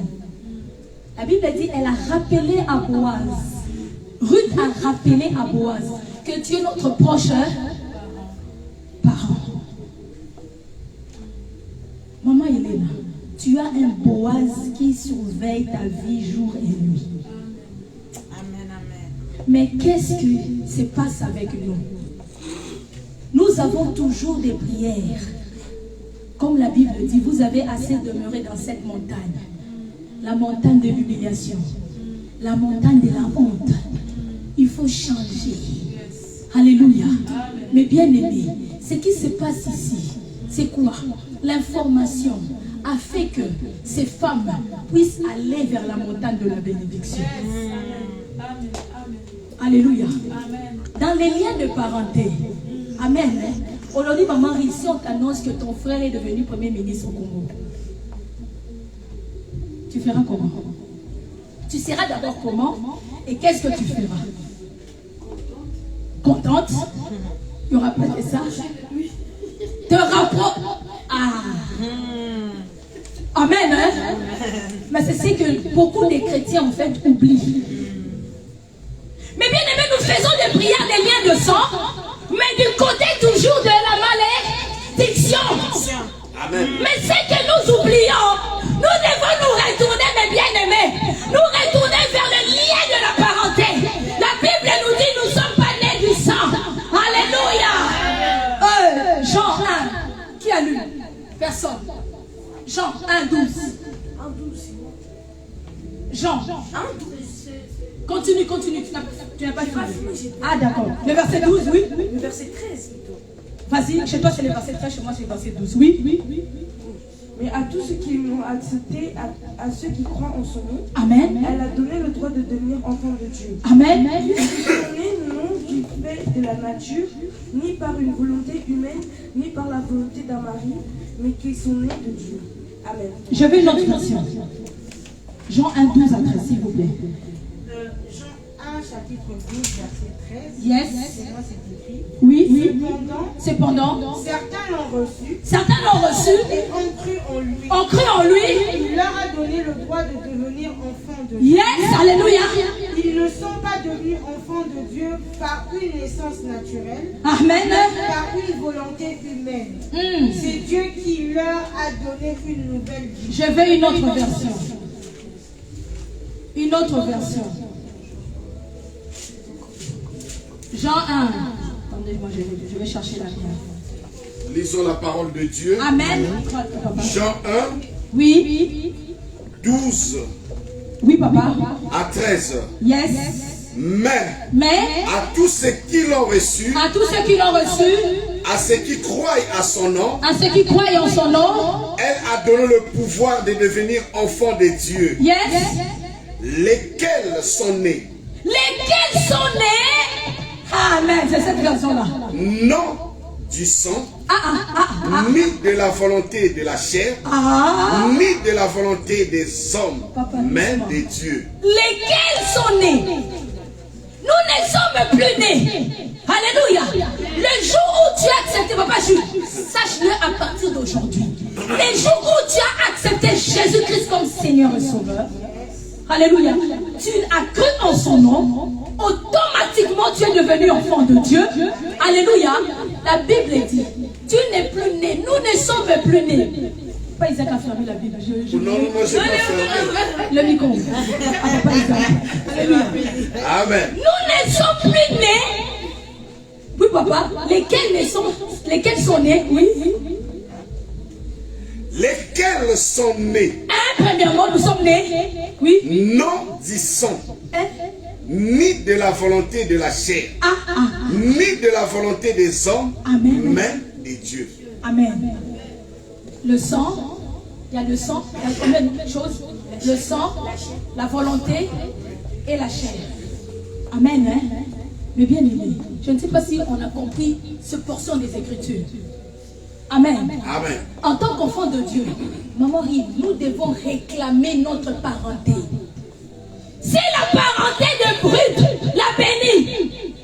La Bible dit, elle a rappelé à Boaz. Ruth a rappelé à Boaz que tu es notre proche parent. Maman Elena, tu as un Boaz qui surveille ta vie jour et nuit. Amen, amen. Mais qu'est-ce qui se passe avec nous? Nous avons toujours des prières. Comme la Bible dit, vous avez assez demeuré dans cette montagne. La montagne de l'humiliation. La montagne de la honte. Il faut changer. Alléluia. Mais bien aimé, ce qui se passe ici, c'est quoi? L'information a fait que ces femmes puissent aller vers la montagne de la bénédiction. Alléluia. Dans les liens de parenté. Amen. Aujourd'hui, maman, ici, on t'annonce que ton frère est devenu premier ministre au Congo. Tu feras comment? Tu seras d'abord comment? Et qu'est-ce que tu feras? Contente? Il n'y aura pas de ça. Te rapproche. Ah. Amen. Hein? Mais c'est ce que beaucoup de chrétiens en fait oublient. Mais bien aimé, nous faisons des prières, des liens de sang, mais du côté toujours de la malédiction. Amen. Mais c'est que nous oublions. Nous devons nous retourner, mes bien-aimés. Nous retourner vers le lien de la parenté. La Bible nous dit, nous ne sommes pas nés du sang. Alléluia. Jean 1. Qui a lu? Personne. Jean 1, 12. Jean 1, 12. Continue. Tu n'as pas fini. Ah, d'accord. Le verset 12, oui. Le verset 13 plutôt. Vas-y, chez toi c'est le verset 13, chez moi c'est le verset 12. Oui. Mais à tous ceux qui l'ont accepté, à ceux qui croient en son nom, Amen. elle a donné le droit de devenir enfant de Dieu. Amen. Ils ont donné le nom fait de la nature, ni par une volonté humaine, ni par la volonté d'un mari, mais qui sont nés de Dieu. Amen. Je veux une autre version. Jean 1, 12 à 13, s'il vous plaît. Jean 1, chapitre 12, verset 13. Yes. C'est moi, c'est écrit. Oui. Cependant, Cependant, certains l'ont reçu certains l'ont reçu, et ont cru en lui. ont cru en lui. Il leur a donné le droit de devenir enfants de Dieu. Yes, alléluia. Ils ne sont pas devenus enfants de Dieu par une naissance naturelle, Amen. par une volonté humaine. C'est Dieu qui leur a donné une nouvelle vie. Je veux une autre version. Une autre version. Jean 1. Attendez-moi, je vais chercher la mienne. Lisons la parole de Dieu. Amen. Jean 1, Oui. 12 Oui, papa. à 13. Yes. Mais à tous ceux qui l'ont reçu, À tous ceux qui l'ont reçu, à ceux qui croient à son nom, à ceux qui croient en son nom, elle a donné le pouvoir de devenir enfants de Dieu, yes, lesquels sont nés. lesquels sont nés. Amen, c'est cette version-là. Non du sang, ni de la volonté de la chair, ni de la volonté des hommes, mais de Dieu. Lesquels sont nés. Nous ne sommes plus nés. Alléluia. Le jour où tu as accepté, papa, sache-le à partir d'aujourd'hui. Le jour où tu as accepté Jésus-Christ comme Seigneur et Sauveur, alléluia, tu as cru en son nom, automatiquement tu es devenu enfant de Dieu. Alléluia. La Bible dit, tu n'es plus né, nous ne sommes plus nés. Pas Isaac a fermé la Bible. Non, je n'ai pas fermé. Le micro. Papa Isaac. Alléluia. Amen. Nous ne sommes plus nés. Oui, papa. Lesquels sont nés? Oui. Lesquels sont nés. Premièrement, nous sommes nés. Oui. Non du sang, ni de la volonté de la chair, ni de la volonté des hommes, mais de Dieu. Amen. Le sang, il y a le sang, il y a combien de choses? Le sang, la volonté et la chair. Amen. Hein? Mais bien aimé, je ne sais pas si on a compris cette portion des Écritures. Amen. Amen. En tant qu'enfant de Dieu, maman Rive, nous devons réclamer notre parenté. C'est la parenté de Brut, la bénie.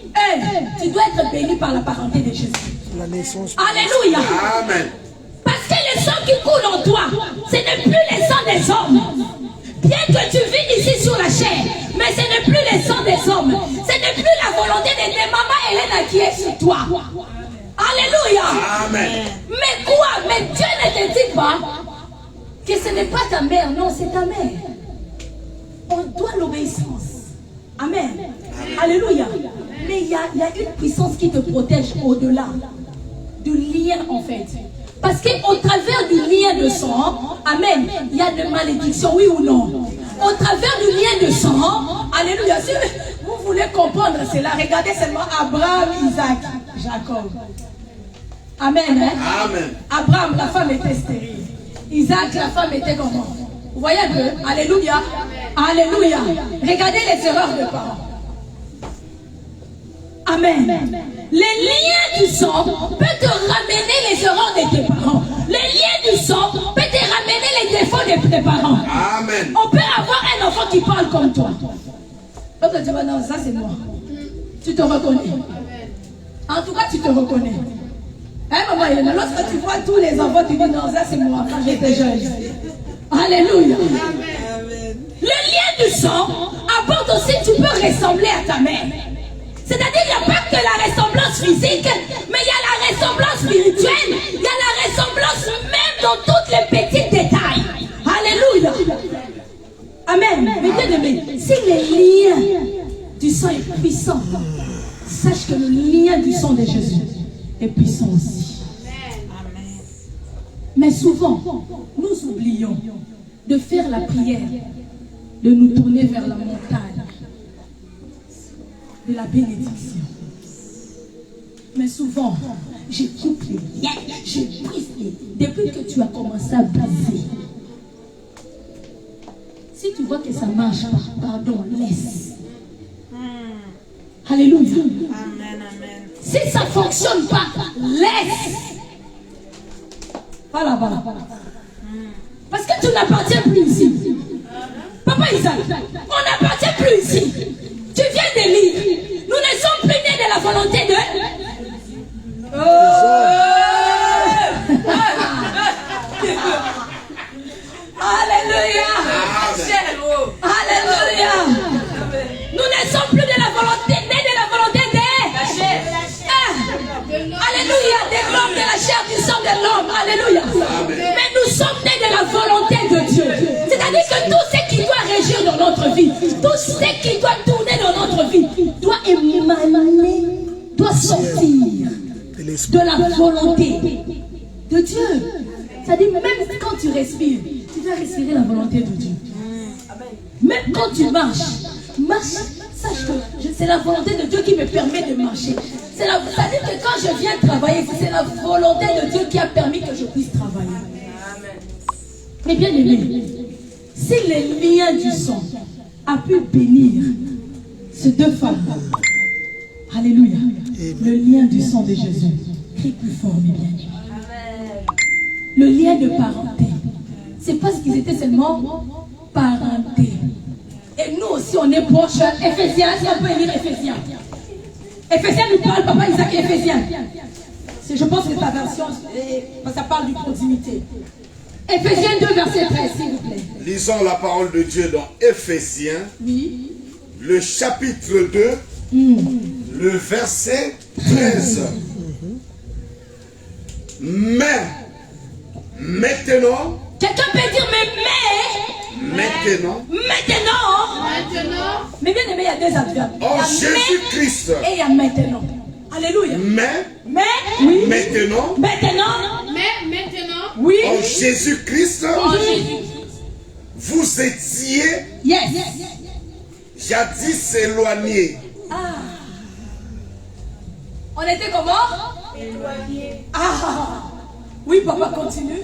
Tu dois être béni par la parenté de Jésus. La naissance. Alléluia. Amen. Parce que le sang qui coule en toi, ce n'est plus le sang des hommes. Bien que tu vis ici sur la chair, mais ce n'est plus le sang des hommes. Ce n'est plus la volonté de maman Hélène qui est sur toi. Alléluia. Amen. Mais quoi? Mais Dieu ne te dit pas que ce n'est pas ta mère. Non, c'est ta mère. On doit l'obéissance. Amen. Alléluia. Mais il y a une puissance qui te protège au-delà du lien en fait. Parce qu'au travers du lien de sang, amen, il y a des malédictions, oui ou non? Au travers du lien de sang, alléluia. Si vous voulez comprendre cela, regardez seulement Abraham, Isaac, Jacob. Amen. Hein? Amen. Abraham, la femme était stérile. Isaac, la femme était comment? Vous voyez un peu? Alléluia. Alléluia. Regardez les erreurs de parents. Amen. Les liens du sang peuvent te ramener les erreurs de tes parents. Les liens du sang peuvent te ramener les défauts de tes parents. Amen. On peut avoir un enfant qui parle comme toi. L'autre dit, non, ça c'est moi. Tu te reconnais. En tout cas, tu te reconnais. Hein, maman Hélène, lorsque tu vois tous les enfants, tu dis, non, ça c'est moi quand j'étais jeune. Alléluia. Le lien du sang apporte aussi, tu peux ressembler à ta mère. C'est-à-dire, il n'y a pas que la ressemblance physique, mais il y a la ressemblance spirituelle, il y a la ressemblance même dans tous les petits détails. Alléluia. Amen. Mais bien aimé, si le lien du sang est puissant, sache que le lien du sang de Jésus est puissant aussi. Mais souvent, nous oublions de faire la prière, de nous tourner vers la montagne de la bénédiction. Mais souvent, je coupe les liens, je brise les. Depuis que tu as commencé à briser, si tu vois que ça marche pas, pardon, laisse. Alléluia. Amen, amen. Si ça ne fonctionne pas, laisse. Voilà. Parce que tu n'appartiens plus ici. Papa Isaac, on n'appartient plus ici. Tu viens de lire. Nous ne sommes plus nés de la volonté de... Alléluia. Alléluia. Nous ne sommes plus de la volonté, nés de la volonté alléluia, de l'homme, de la chair, du sang de l'homme. Alléluia. Mais nous sommes nés de la volonté de Dieu. C'est-à-dire que tout ce qui doit régir dans notre vie, tout ce qui doit tourner dans notre vie, doit émaner, doit sortir de la volonté de Dieu. C'est-à-dire même quand tu respires, tu dois respirer la volonté de Dieu. Même quand tu marches, sache que c'est la volonté de Dieu qui me permet de marcher. C'est-à-dire que quand je viens travailler, c'est la volonté de Dieu qui a permis que je puisse travailler. Mais bien aimé, si le lien du sang a pu bénir ces deux femmes, alléluia, le lien du sang de Jésus, crie plus fort, mes bien-aimés. Le lien de parenté, c'est parce qu'ils étaient seulement parentés. Et nous aussi, on est proches. Éphésiens, si on peut lire Éphésiens. Éphésiens nous parle, papa Isaac, Éphésiens. Je pense que ta version, ça parle d'une proximité. Éphésiens 2, verset 13, s'il vous plaît. Lisons la parole de Dieu dans Éphésiens, oui. Le chapitre 2, le verset 13. Mais, maintenant, quelqu'un peut dire, maintenant. Mais bien aimé, il y a deux adverbes. Oh Jésus-Christ. Et il y a maintenant. Alléluia. Mais, oui. Maintenant, oui. Oh Jésus-Christ. Vous étiez, jadis éloignés. On était comment? Éloignés. Oui, papa, continue.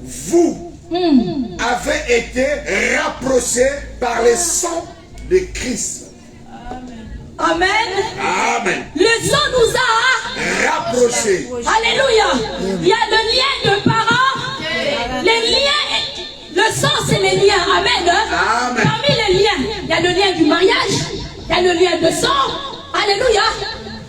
Vous avez été rapprochés par le sang de Christ. Amen. Amen. Le sang nous a rapprochés. Alléluia. Il y a le lien de parents. Les liens, le sang c'est les liens. Amen. Amen. Parmi les liens, il y a le lien du mariage, il y a le lien de sang. Alléluia.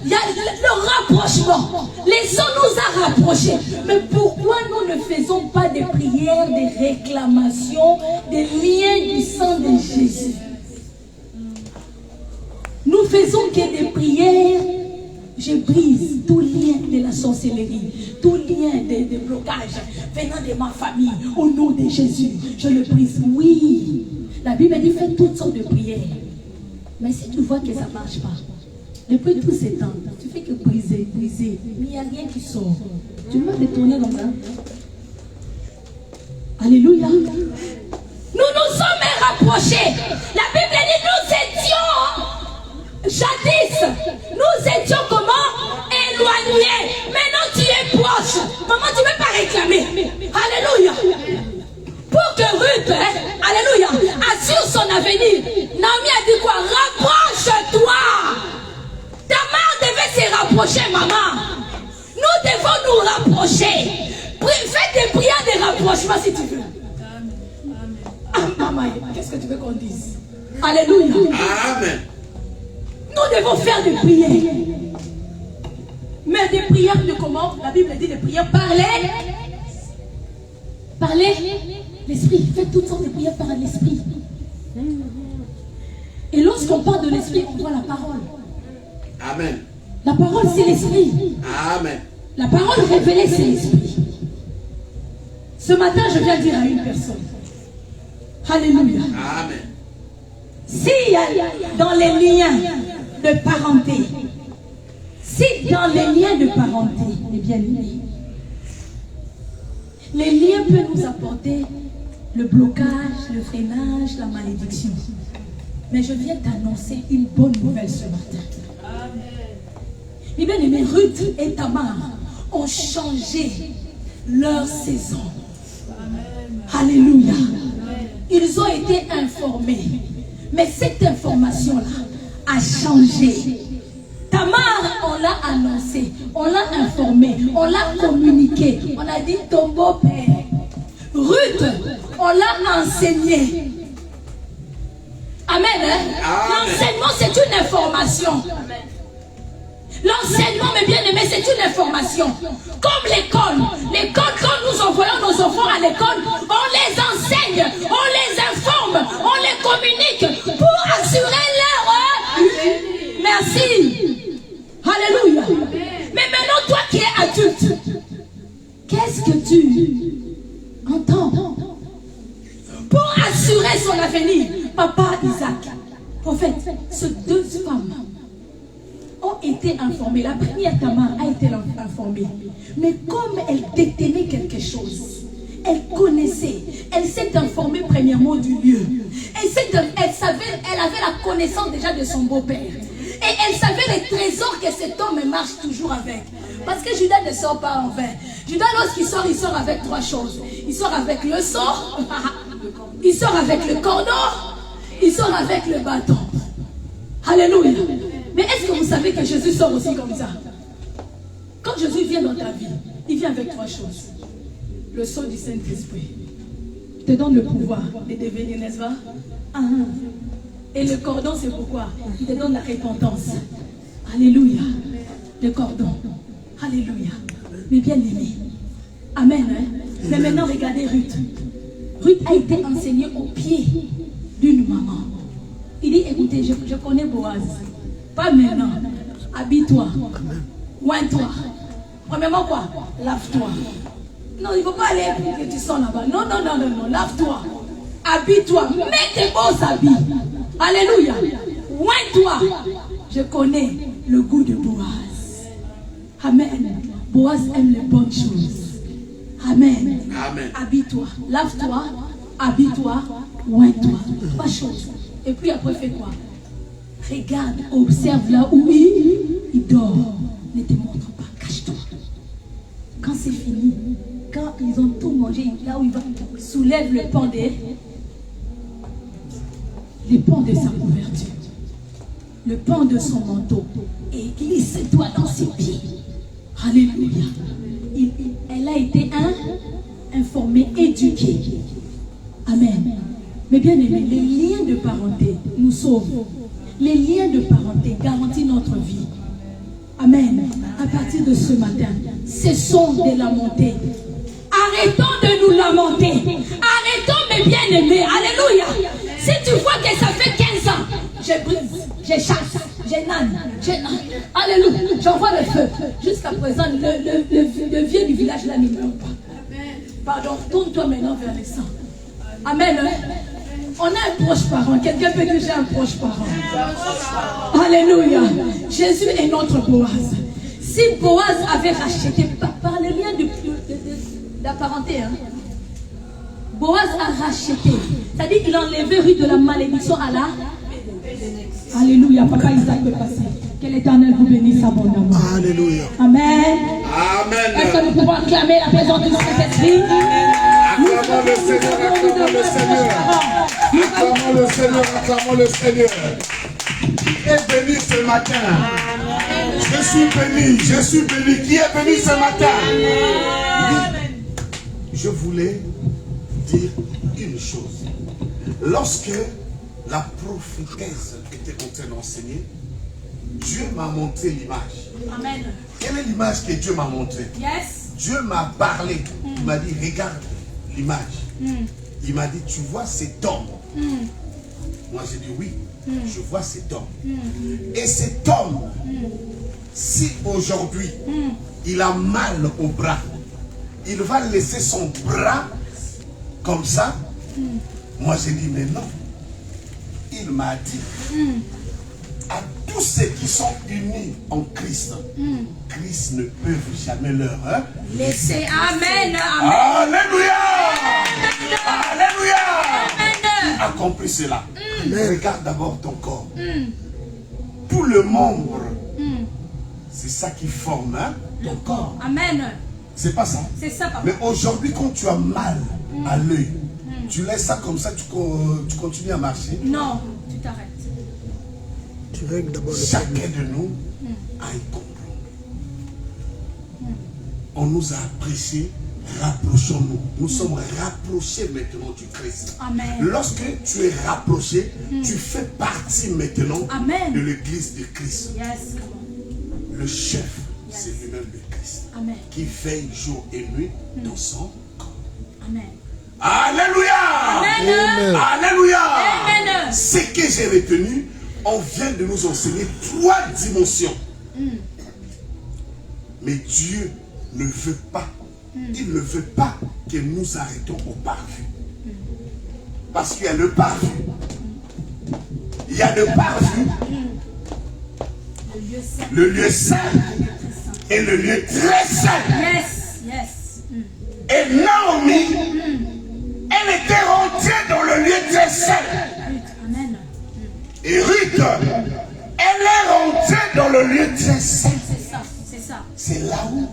Il y a le rapprochement. Les sang nous a rapprochés. Mais pourquoi nous ne faisons pas des prières, des réclamations, des liens du sang de Jésus? Nous faisons que des prières. Je brise tout lien de la sorcellerie, tout lien de blocage venant de ma famille. Au nom de Jésus, je le brise. Oui, la Bible dit fais toutes sortes de prières. Mais si tu vois que ça ne marche pas, depuis tous ces temps, tu fais que briser, mais il n'y a rien qui sort. Tu vas détourner comme ça. Alléluia. Nous nous sommes rapprochés. La Bible dit nous étions jadis. Nous étions comment? Éloignés. Maintenant tu es proche. Maman, tu ne veux pas réclamer. Alléluia. Pour que Ruth, alléluia, assure son avenir. Naomi a dit quoi? Rapproche-toi. Tamar devait se rapprocher, maman. Nous devons nous rapprocher. Fais des prières de rapprochement si tu veux. Maman, qu'est-ce que tu veux qu'on dise? Alléluia. Amen. Nous devons faire des prières. Mais des prières de comment? La Bible dit des prières par l'esprit. Faites toutes sortes de prières par l'esprit. Et lorsqu'on parle de l'esprit, on voit la parole. Amen. La parole, c'est l'esprit. Amen. La parole révélée, c'est l'esprit. Ce matin, je viens dire à une personne. Alléluia. Amen. S'il y a dans les liens de parenté, si dans les liens de parenté, les bien-aimés, les liens peuvent nous apporter le blocage, le freinage, la malédiction. Mais je viens t'annoncer une bonne nouvelle ce matin. Les bien-aimés, Ruth et Tamar ont changé leur saison. Alléluia. Ils ont été informés. Mais cette information-là a changé Tamar, on l'a annoncé, on l'a informé, on l'a communiqué. On a dit ton beau-père. Ruth, on l'a enseigné. Amen. L'enseignement, c'est une information. L'enseignement, mes bien-aimés, c'est une information. Comme l'école. L'école, quand nous envoyons nos enfants à l'école, on les enseigne, on les informe, on les communique pour assurer leur... Merci. Alléluia. Mais maintenant, toi qui es adulte, qu'est-ce que tu entends pour assurer son avenir? Papa Isaac, prophète, ces deux femmes ont été informées. La première, Tamar, a été informée. Mais comme elle détenait quelque chose, elle connaissait, elle s'est informée premièrement du lieu. Elle avait la connaissance déjà de son beau-père. Et elle savait les trésors que cet homme marche toujours avec. Parce que Judas ne sort pas en vain. Judas, lorsqu'il sort, il sort avec trois choses. Il sort avec le sort, il sort avec le cordon, il sort avec le bâton. Alléluia. Mais est-ce que vous savez que Jésus sort aussi comme ça? Quand Jésus vient dans ta vie, il vient avec trois choses. Le sceau du Saint-Esprit te donne le pouvoir de devenir, n'est-ce pas? Et le cordon, c'est pourquoi? Il te donne la repentance. Alléluia. Le cordon. Alléluia. Mais bien aimé. Amen. Mais maintenant, regardez Ruth. Ruth a été enseignée au pied d'une maman. Il dit, écoutez, je connais Boaz. Pas maintenant. Habille-toi. Oins-toi. Premièrement quoi? Lave-toi. Non, il ne faut pas aller pour que tu sors là-bas. Non, non, non, non, non. Lave-toi. Habille-toi. Mets tes beaux habits. Alléluia. Oins-toi. Je connais le goût de Boaz. Amen. Boaz aime les bonnes choses. Amen. Amen. Habille-toi. Lave-toi. Habille-toi. Oins-toi. Trois choses. Et puis après, fais quoi? Regarde, observe là où il dort. Ne te montre pas, cache-toi. Quand c'est fini, quand ils ont tout mangé, là où il va, soulève le pan de sa couverture, le pan de son manteau, et glisse-toi dans ses pieds. Alléluia. Elle a été informée, éduquée. Amen. Mais bien aimé, les liens de parenté nous sauvent. Les liens de parenté garantissent notre vie. Amen. À partir de ce matin, cessons de lamenter. Arrêtons de nous lamenter. Arrêtons, mes bien-aimés. Alléluia. Si tu vois que ça fait 15 ans, je brise, je chasse, je nane. Alléluia. J'envoie le feu. Jusqu'à présent, le vieux du village là ne meurt pas. Pardon, tourne-toi maintenant vers les sangs. Amen. On a un proche parent. Quelqu'un peut dire j'ai un proche parent. Alléluia. Jésus est notre Boaz. Si Boaz avait racheté par le lien de la parenté, Boaz a racheté. C'est-à-dire qu'il a enlevé Ruth de la malédiction à la. Alléluia. Papa Isaac peut passer. Que l'Éternel vous bénisse abondamment. Alléluia. Amen. Amen. Est-ce que nous pouvons acclamer la présence du Saint-Esprit? Acclamons le Seigneur, acclamons le Seigneur. Acclamons le Seigneur, acclamons le Seigneur. Qui est béni ce matin? Je suis béni, je suis béni. Qui est béni ce matin? Oui. Je voulais dire une chose. Lorsque la prophétesse était en train d'enseigner, Dieu m'a montré l'image. Amen. Quelle est l'image que Dieu m'a montrée? Yes. Dieu m'a parlé. Il m'a dit, regarde l'image. Il m'a dit, tu vois cet homme? Moi j'ai dit oui, je vois cet homme. Et cet homme, si aujourd'hui il a mal au bras, il va laisser son bras comme ça. Moi j'ai dit mais non. Il m'a dit à tous ceux qui sont unis en Christ, Christ ne peut jamais leur laisser. Amen. Alléluia. Alléluia. Accomplis cela. Regarde d'abord ton corps. Tout le membre, c'est ça qui forme ton corps. Amen. C'est pas ça. C'est ça, papa. Mais aujourd'hui, quand tu as mal à l'œil, tu laisses ça comme ça, tu continues à marcher. Non, tu t'arrêtes. Tu règles d'abord le Chacun de nous à y comprendre. On nous a prêché, rapprochons-nous. Nous sommes rapprochés maintenant du Christ. Amen. Lorsque tu es rapproché, tu fais partie maintenant Amen. de l'église de Christ. Yes. Le chef, c'est lui-même le Christ. Amen. Qui veille jour et nuit dans son corps. Amen. Alléluia. Amen. Alléluia. Amen. Ce que j'ai retenu, on vient de nous enseigner 3 dimensions. Mais Dieu ne veut pas, il ne veut pas que nous arrêtons au parvis. Parce qu'il y a le parvis. Il y a le parvis, le lieu saint et le lieu très saint. Yes, yes. Et Naomi, elle était rentrée dans le lieu très saint. Amen. Et Ruth, elle est rentrée dans le lieu très saint. C'est ça, c'est ça. C'est là où.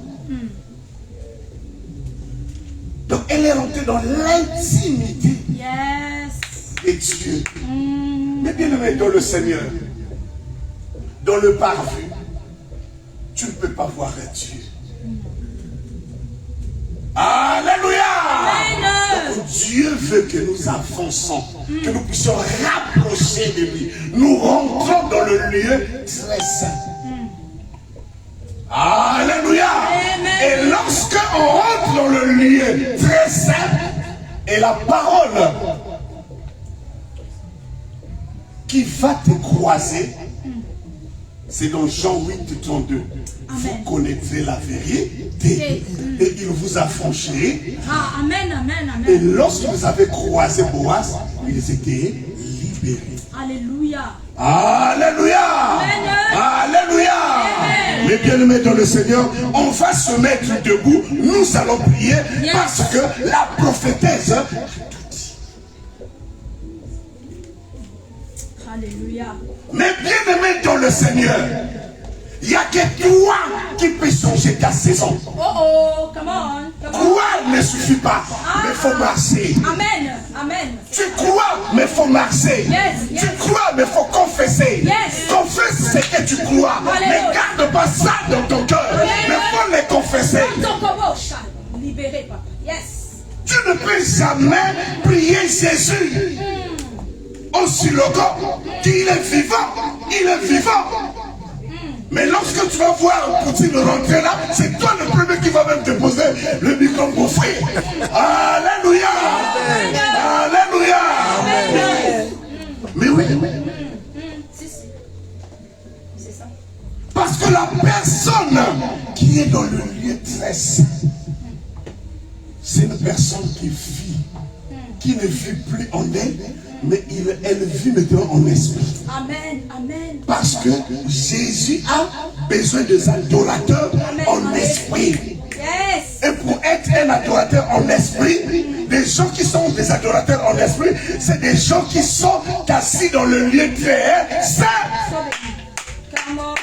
Donc elle est rentrée dans l'intimité de Dieu. Mais bien aimé dans le Seigneur, dans le parvis, tu ne peux pas voir Dieu. Alléluia. Donc Dieu veut que nous avançons, que nous puissions rapprocher de lui. Nous rentrons dans le lieu très saint. Alléluia. Et lorsque on rentre dans le lieu très saint, et la parole qui va te croiser, c'est dans Jean 8, 32. Vous connaîtrez la vérité et il vous affranchira. Ah, amen, amen, amen. Et lorsque vous avez croisé Boaz, ils étaient libérés. Alléluia. Alléluia. Alléluia. Mais bien aimés dans le Seigneur, on va se mettre debout, nous allons prier parce que la prophétesse a tout dit. Alléluia. Mais bien aimés dans le Seigneur, il n'y a que toi qui peux changer ta saison. Oh, come on. Croire ne suffit pas, mais il faut marcher. Amen, amen. Tu crois, mais il faut marcher. Yes. Tu crois, mais il faut confesser. Yes. Confesse ce que tu crois. Alléluia. Mais garde pas ça dans ton cœur. Mais il faut les confesser. Libéré, papa. Yes. Tu ne peux jamais prier Jésus aussi longtemps qu'il est vivant. Il est vivant. Mais lorsque tu vas voir Poutine rentrer là, c'est toi le premier qui va même te poser le micro pour frère. Alléluia. Alléluia. Mais oui. C'est ça. Parce que la personne qui est dans le lieu très saint, c'est une personne qui vit, qui ne vit plus en elle, mais elle vit maintenant en esprit. Amen, amen. Parce que Jésus a besoin des adorateurs en esprit. Yes. Et pour être un adorateur en esprit, des gens qui sont des adorateurs en esprit, c'est des gens qui sont assis dans le lieu très saint. Come on.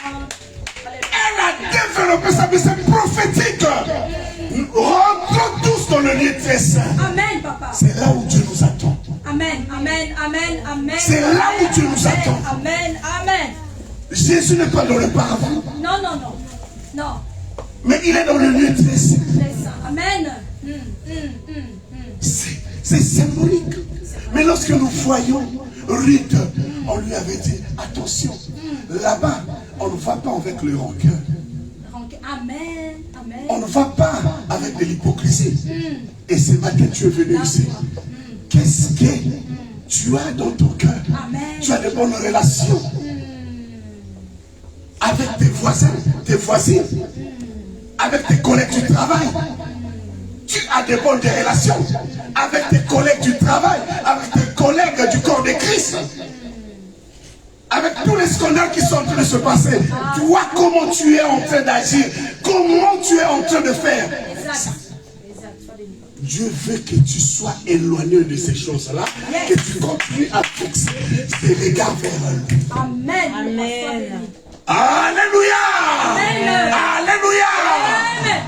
Elle a développé sa vie, c'est prophétique. Rentrons tous dans le lieu très saint. Amen, papa. C'est là où Dieu nous attend. Amen, amen, amen, amen. C'est là où Dieu nous attend. Amen, amen. Jésus n'est pas dans le paradis. Non, non, non. Non. Mais il est dans le lieu très saint. C'est ça. Amen. C'est symbolique. Mais lorsque nous voyons Ruth, on lui avait dit, attention, là-bas, on ne va pas avec le rancœur. Amen, amen. On ne va pas avec de l'hypocrisie. Et ce matin, tu es venu ici. Qu'est-ce que tu as dans ton cœur? Tu as de bonnes relations avec tes voisins, tes voisines, avec tes collègues du travail. Tu as de bonnes relations avec tes collègues du travail, avec tes collègues du corps de Christ. Avec tous les scandales qui sont en train de se passer, toi, comment tu es en train d'agir, comment tu es en train de faire. Dieu veut que tu sois éloigné de ces choses-là, que tu continues à fixer tes regards vers lui. Amen. Amen. Alléluia. Amen. Alléluia. Amen.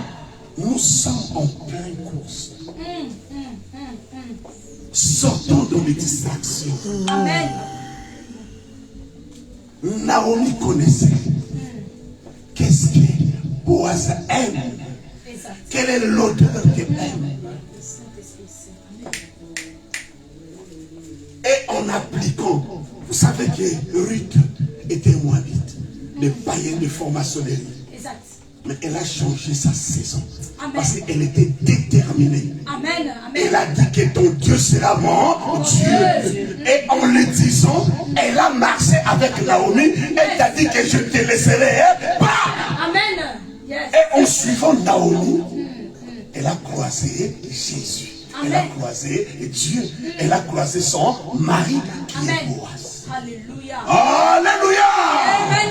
Nous sommes en pleine course. Sortons dans les distractions. Amen. Naomi connaissait qu'est-ce que Boaz aime? Quelle est l'odeur qu'il aime? Et en appliquant, vous savez que Ruth était moabite, des païens de formationnerie. Mais elle a changé sa saison. Amen. Parce qu'elle était déterminée. Amen. Elle a dit que ton Dieu sera mon Dieu. Et en le disant, elle a marché avec Naomi. Elle t'a dit que je te laisserai pas. Amen. Yes. Et en suivant Naomi, elle a croisé Jésus. Amen. Elle a croisé Dieu. Elle a croisé son mari qui est Boaz. Alléluia. Alléluia. Amen.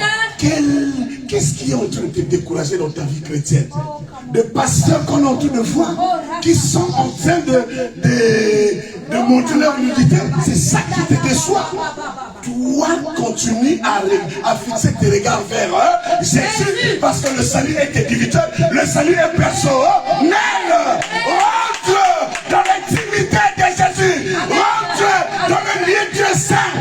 Qu'est-ce qui est en train de te décourager dans ta vie chrétienne? Des pasteurs qu'on est en train de voir, qui sont en train de montrer leur nudité. C'est ça qui te déçoit. Toi, continue à fixer tes regards vers Jésus, parce que le salut est individuel, le salut est personnel. Rentre dans l'intimité de Jésus. Rentre dans le lieu de Dieu saint.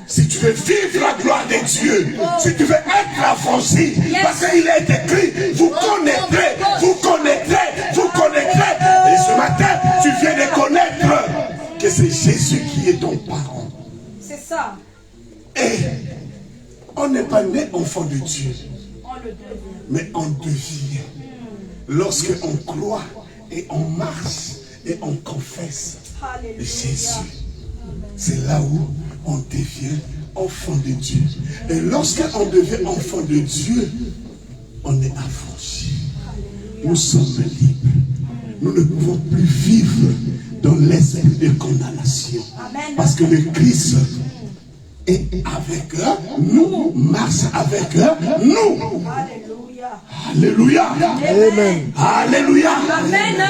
Si tu veux vivre la gloire de Dieu, si tu veux être affranchi, parce qu'il est écrit, vous connaîtrez, vous connaîtrez, vous connaîtrez. Et ce matin, tu viens de connaître que c'est Jésus qui est ton parent. C'est ça. Et on n'est pas né enfant de Dieu, on le devient. Mais on devient. Lorsque on croit et on marche et on confesse Jésus, c'est là où on devient enfant de Dieu. Et lorsqu'on devient enfant de Dieu, on est affranchi. Nous sommes libres. Nous ne pouvons plus vivre dans l'esprit de condamnation. Parce que le Christ est avec nous, marche avec nous. Alléluia. Amen. Alléluia. Amen.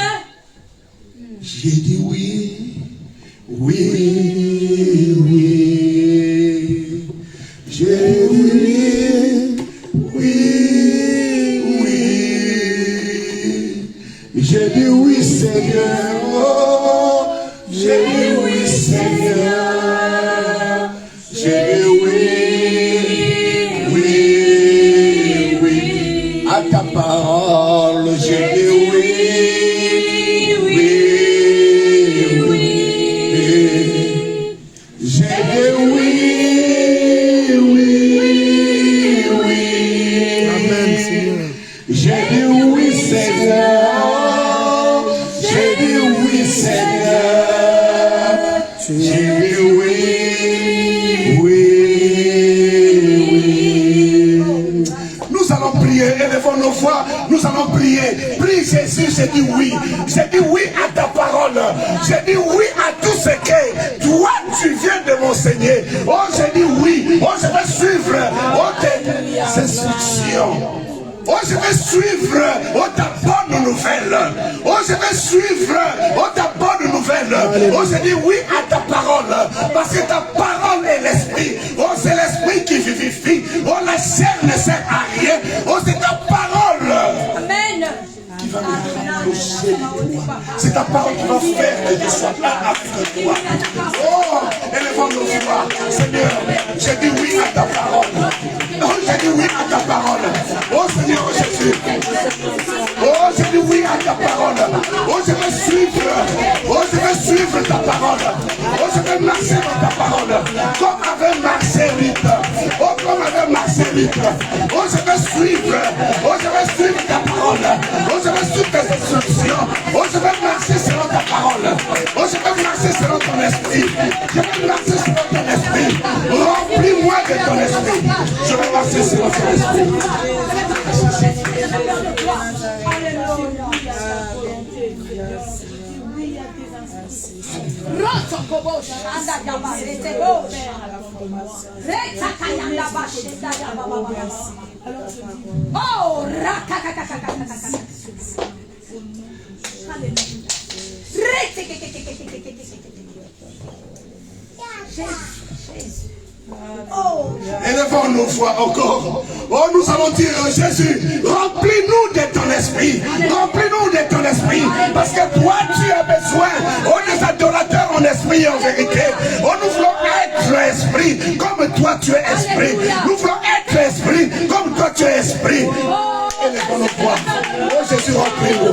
J'ai dit oui, oui, oui. J'ai dit oui, oui, oui. J'ai dit oui, Seigneur. Oh, j'ai dit oui, Seigneur. J'ai dit oui, oui, oui. À ta parole, j'ai dit oui. Élevons nos voix, nous allons prier. Prie Jésus, j'ai dit oui. J'ai dit oui à ta parole. J'ai dit oui à tout ce que toi tu viens de m'enseigner. Oh, j'ai dit oui. Oh, je vais suivre tes instructions. Oh, je vais suivre ta bonne nouvelle. Oh, je vais suivre ta bonne nouvelle. Oh, j'ai dit oui à ta parole. Parce que ta parole est l'esprit. Oh, c'est l'esprit qui vivifie. Oh, la chair ne sert à rien. Oh, c'est ta parole. Amen. Qui va me toucher. C'est ta parole qui va faire que je sois avec toi. Oh, élevons nos voix. Seigneur, j'ai dit oui à ta parole. Oh, j'ai dit oui à ta parole. Oh, Seigneur Jésus. Oh, j'ai dit oui à ta parole. Oh, je vais suivre. Oh, je vais suivre ta parole. Oh, je vais marcher dans ta parole. Comme avait marché Ruth. Oh, comme avait marché Ruth. Oh, je vais suivre. Oh, je vais suivre ta parole. Oh, je vais suivre tes instructions. Oh, je vais marcher selon ta parole. Oh, je vais marcher selon ton esprit. Je vais marcher selon ton esprit. Remplis-moi de ton esprit. Je vais marcher selon ton esprit. Oh, élevons nos voix encore. Oh, nous allons dire Jésus, remplis-nous de ton esprit. Remplis-nous de ton esprit. Parce que toi, tu as besoin. Oh, des adorateurs en esprit et en vérité. Oh, nous voulons être esprit comme toi, tu es esprit. Nous voulons être esprit comme Quand tu es esprit, élevons nos voix. Oh Jésus, remplis-nous.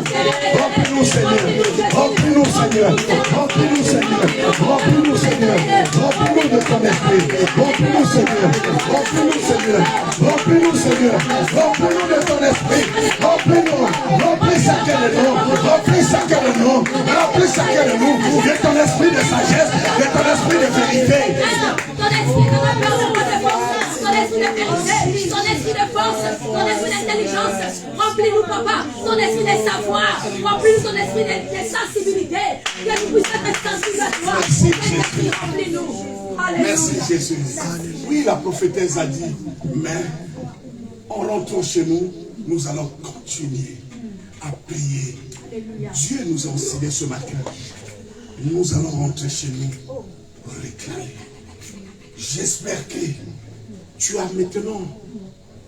Remplis-nous, Seigneur. Remplis-nous, Seigneur. Remplis-nous, Seigneur. Remplis-nous, Seigneur. Remplis-nous de ton esprit. Remplis-nous, Seigneur. Remplis-nous, Seigneur. Remplis-nous, Seigneur. Remplis-nous de ton esprit. Remplis-nous. Remplis chacun de nous. Remplis chacun de nous. Remplis chacun de nous. De ton esprit de sagesse. De ton esprit de vérité. Ton esprit de révélation, ton esprit de vérité, ton esprit de force, ton esprit d'intelligence. Remplis-nous, papa, ton esprit de savoir. Remplis-nous ton esprit de sensibilité. Que nous puissions être sensibles à toi. Merci, Jésus. Remplis-nous. Merci, Jésus. Oui, la prophétesse a dit, mais en rentrant chez nous, nous allons continuer à prier. Dieu nous a enseigné ce matin. Nous allons rentrer chez nous réclamer. J'espère que tu as maintenant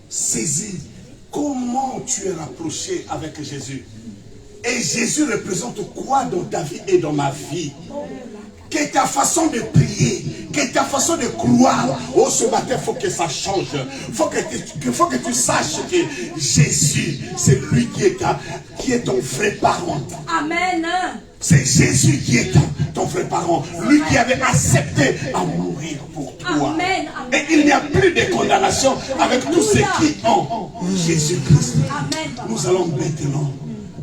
saisi comment tu es rapproché avec Jésus. Et Jésus représente quoi dans ta vie et dans ma vie? Que ta façon de prier, que ta façon de croire, oh ce matin, il faut que ça change. Il faut que tu saches que Jésus, c'est lui qui est ton vrai parent. Amen. C'est Jésus qui est ton vrai parent. Lui qui avait accepté à mourir pour toi. Amen. Et il n'y a plus de condamnation avec tous ceux qui ont Jésus-Christ. Nous allons maintenant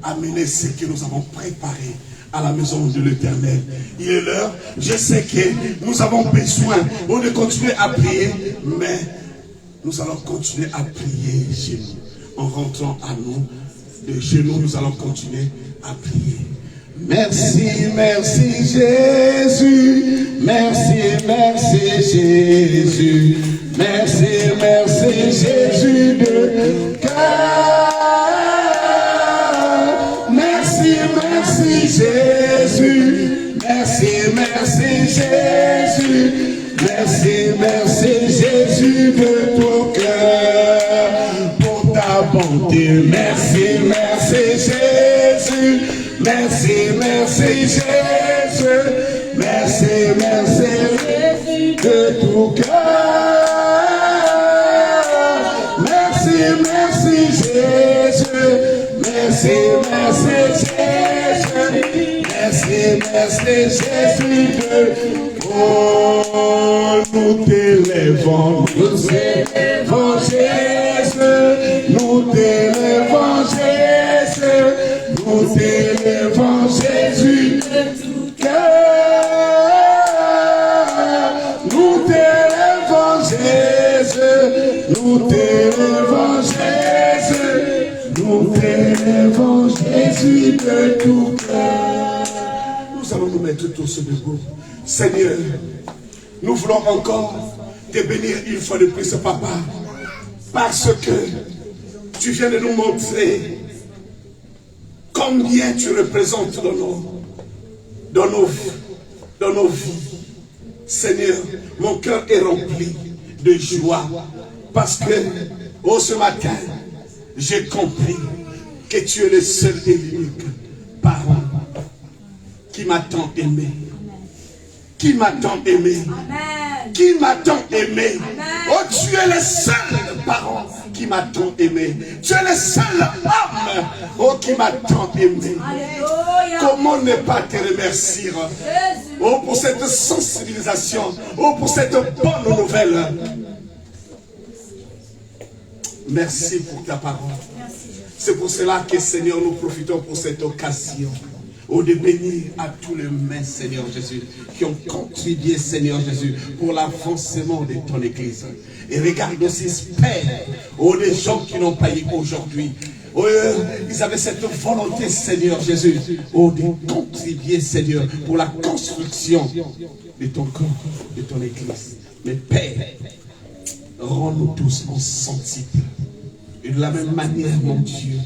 amener ce que nous avons préparé à la maison de l'Éternel. Il est l'heure. Je sais que nous avons besoin de continuer à prier, mais nous allons continuer à prier chez nous. En rentrant à nous, de chez nous, nous allons continuer à prier. Merci, merci Jésus. Merci, merci Jésus. Merci, merci Jésus de cœur. Merci, merci Jésus. Merci, merci Jésus. Merci, merci Jésus de ton cœur. Pour ta bonté. Merci, merci Jésus. Merci, merci Jésus. Merci, merci Jésus de tout cœur. Merci, merci Jésus. Merci, merci Jésus. Merci, merci Jésus de oh, nous t'élèvons, nous élèvons Jésus. Nous t'élèvons Jésus. Nous t'élèvons Jésus de tout cœur. Nous t'élèvons Jésus. Nous t'élèvons Jésus. Nous t'élèvons Jésus de tout cœur. Nous allons nous mettre tous debout. Seigneur, nous voulons encore te bénir une fois de plus, papa, parce que tu viens de nous montrer combien tu représentes dans nos vies. Seigneur, mon cœur est rempli de joie parce que, oh, ce matin, j'ai compris que tu es le seul et l'unique parent qui m'a tant aimé. Qui m'a tant aimé. Qui m'a tant aimé. Oh, tu es le seul parent qui m'a tant aimé. Tu es le seul homme, oh, qui m'a tant aimé. Comment ne pas te remercier, oh, pour cette sensibilisation, oh, pour cette bonne nouvelle. Merci pour ta parole. C'est pour cela que, Seigneur, nous profitons pour cette occasion. Oh, de bénir à tous les mains, Seigneur Jésus, qui ont contribué, Seigneur Jésus, pour l'avancement de ton Église. Et regarde aussi, Père, oh, des gens qui n'ont pas eu aujourd'hui. Oh, ils avaient cette volonté, Seigneur Jésus, oh, de contribuer, Seigneur, pour la construction de ton corps, de ton Église. Mais Père, rends-nous tous sensibles. Et de la même manière, mon Dieu,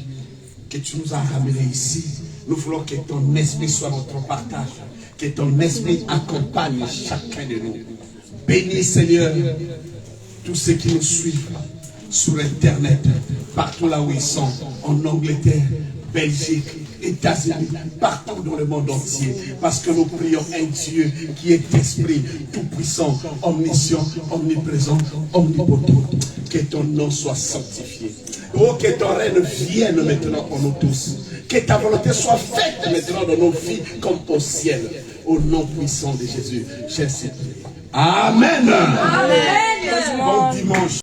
que tu nous as ramenés ici, nous voulons que ton esprit soit notre partage, que ton esprit accompagne chacun de nous. Bénis, Seigneur, tous ceux qui nous suivent sur Internet, partout là où ils sont, en Angleterre, Belgique, États-Unis, partout dans le monde entier, parce que nous prions un Dieu qui est esprit, tout-puissant, omniscient, omniprésent, omnipotent. Que ton nom soit sanctifié. Oh, que ton règne vienne maintenant en nous tous. Que ta volonté soit faite maintenant dans nos vies comme au ciel. Au nom puissant de Jésus, j'ai supplié. Amen. Amen. Bon dimanche.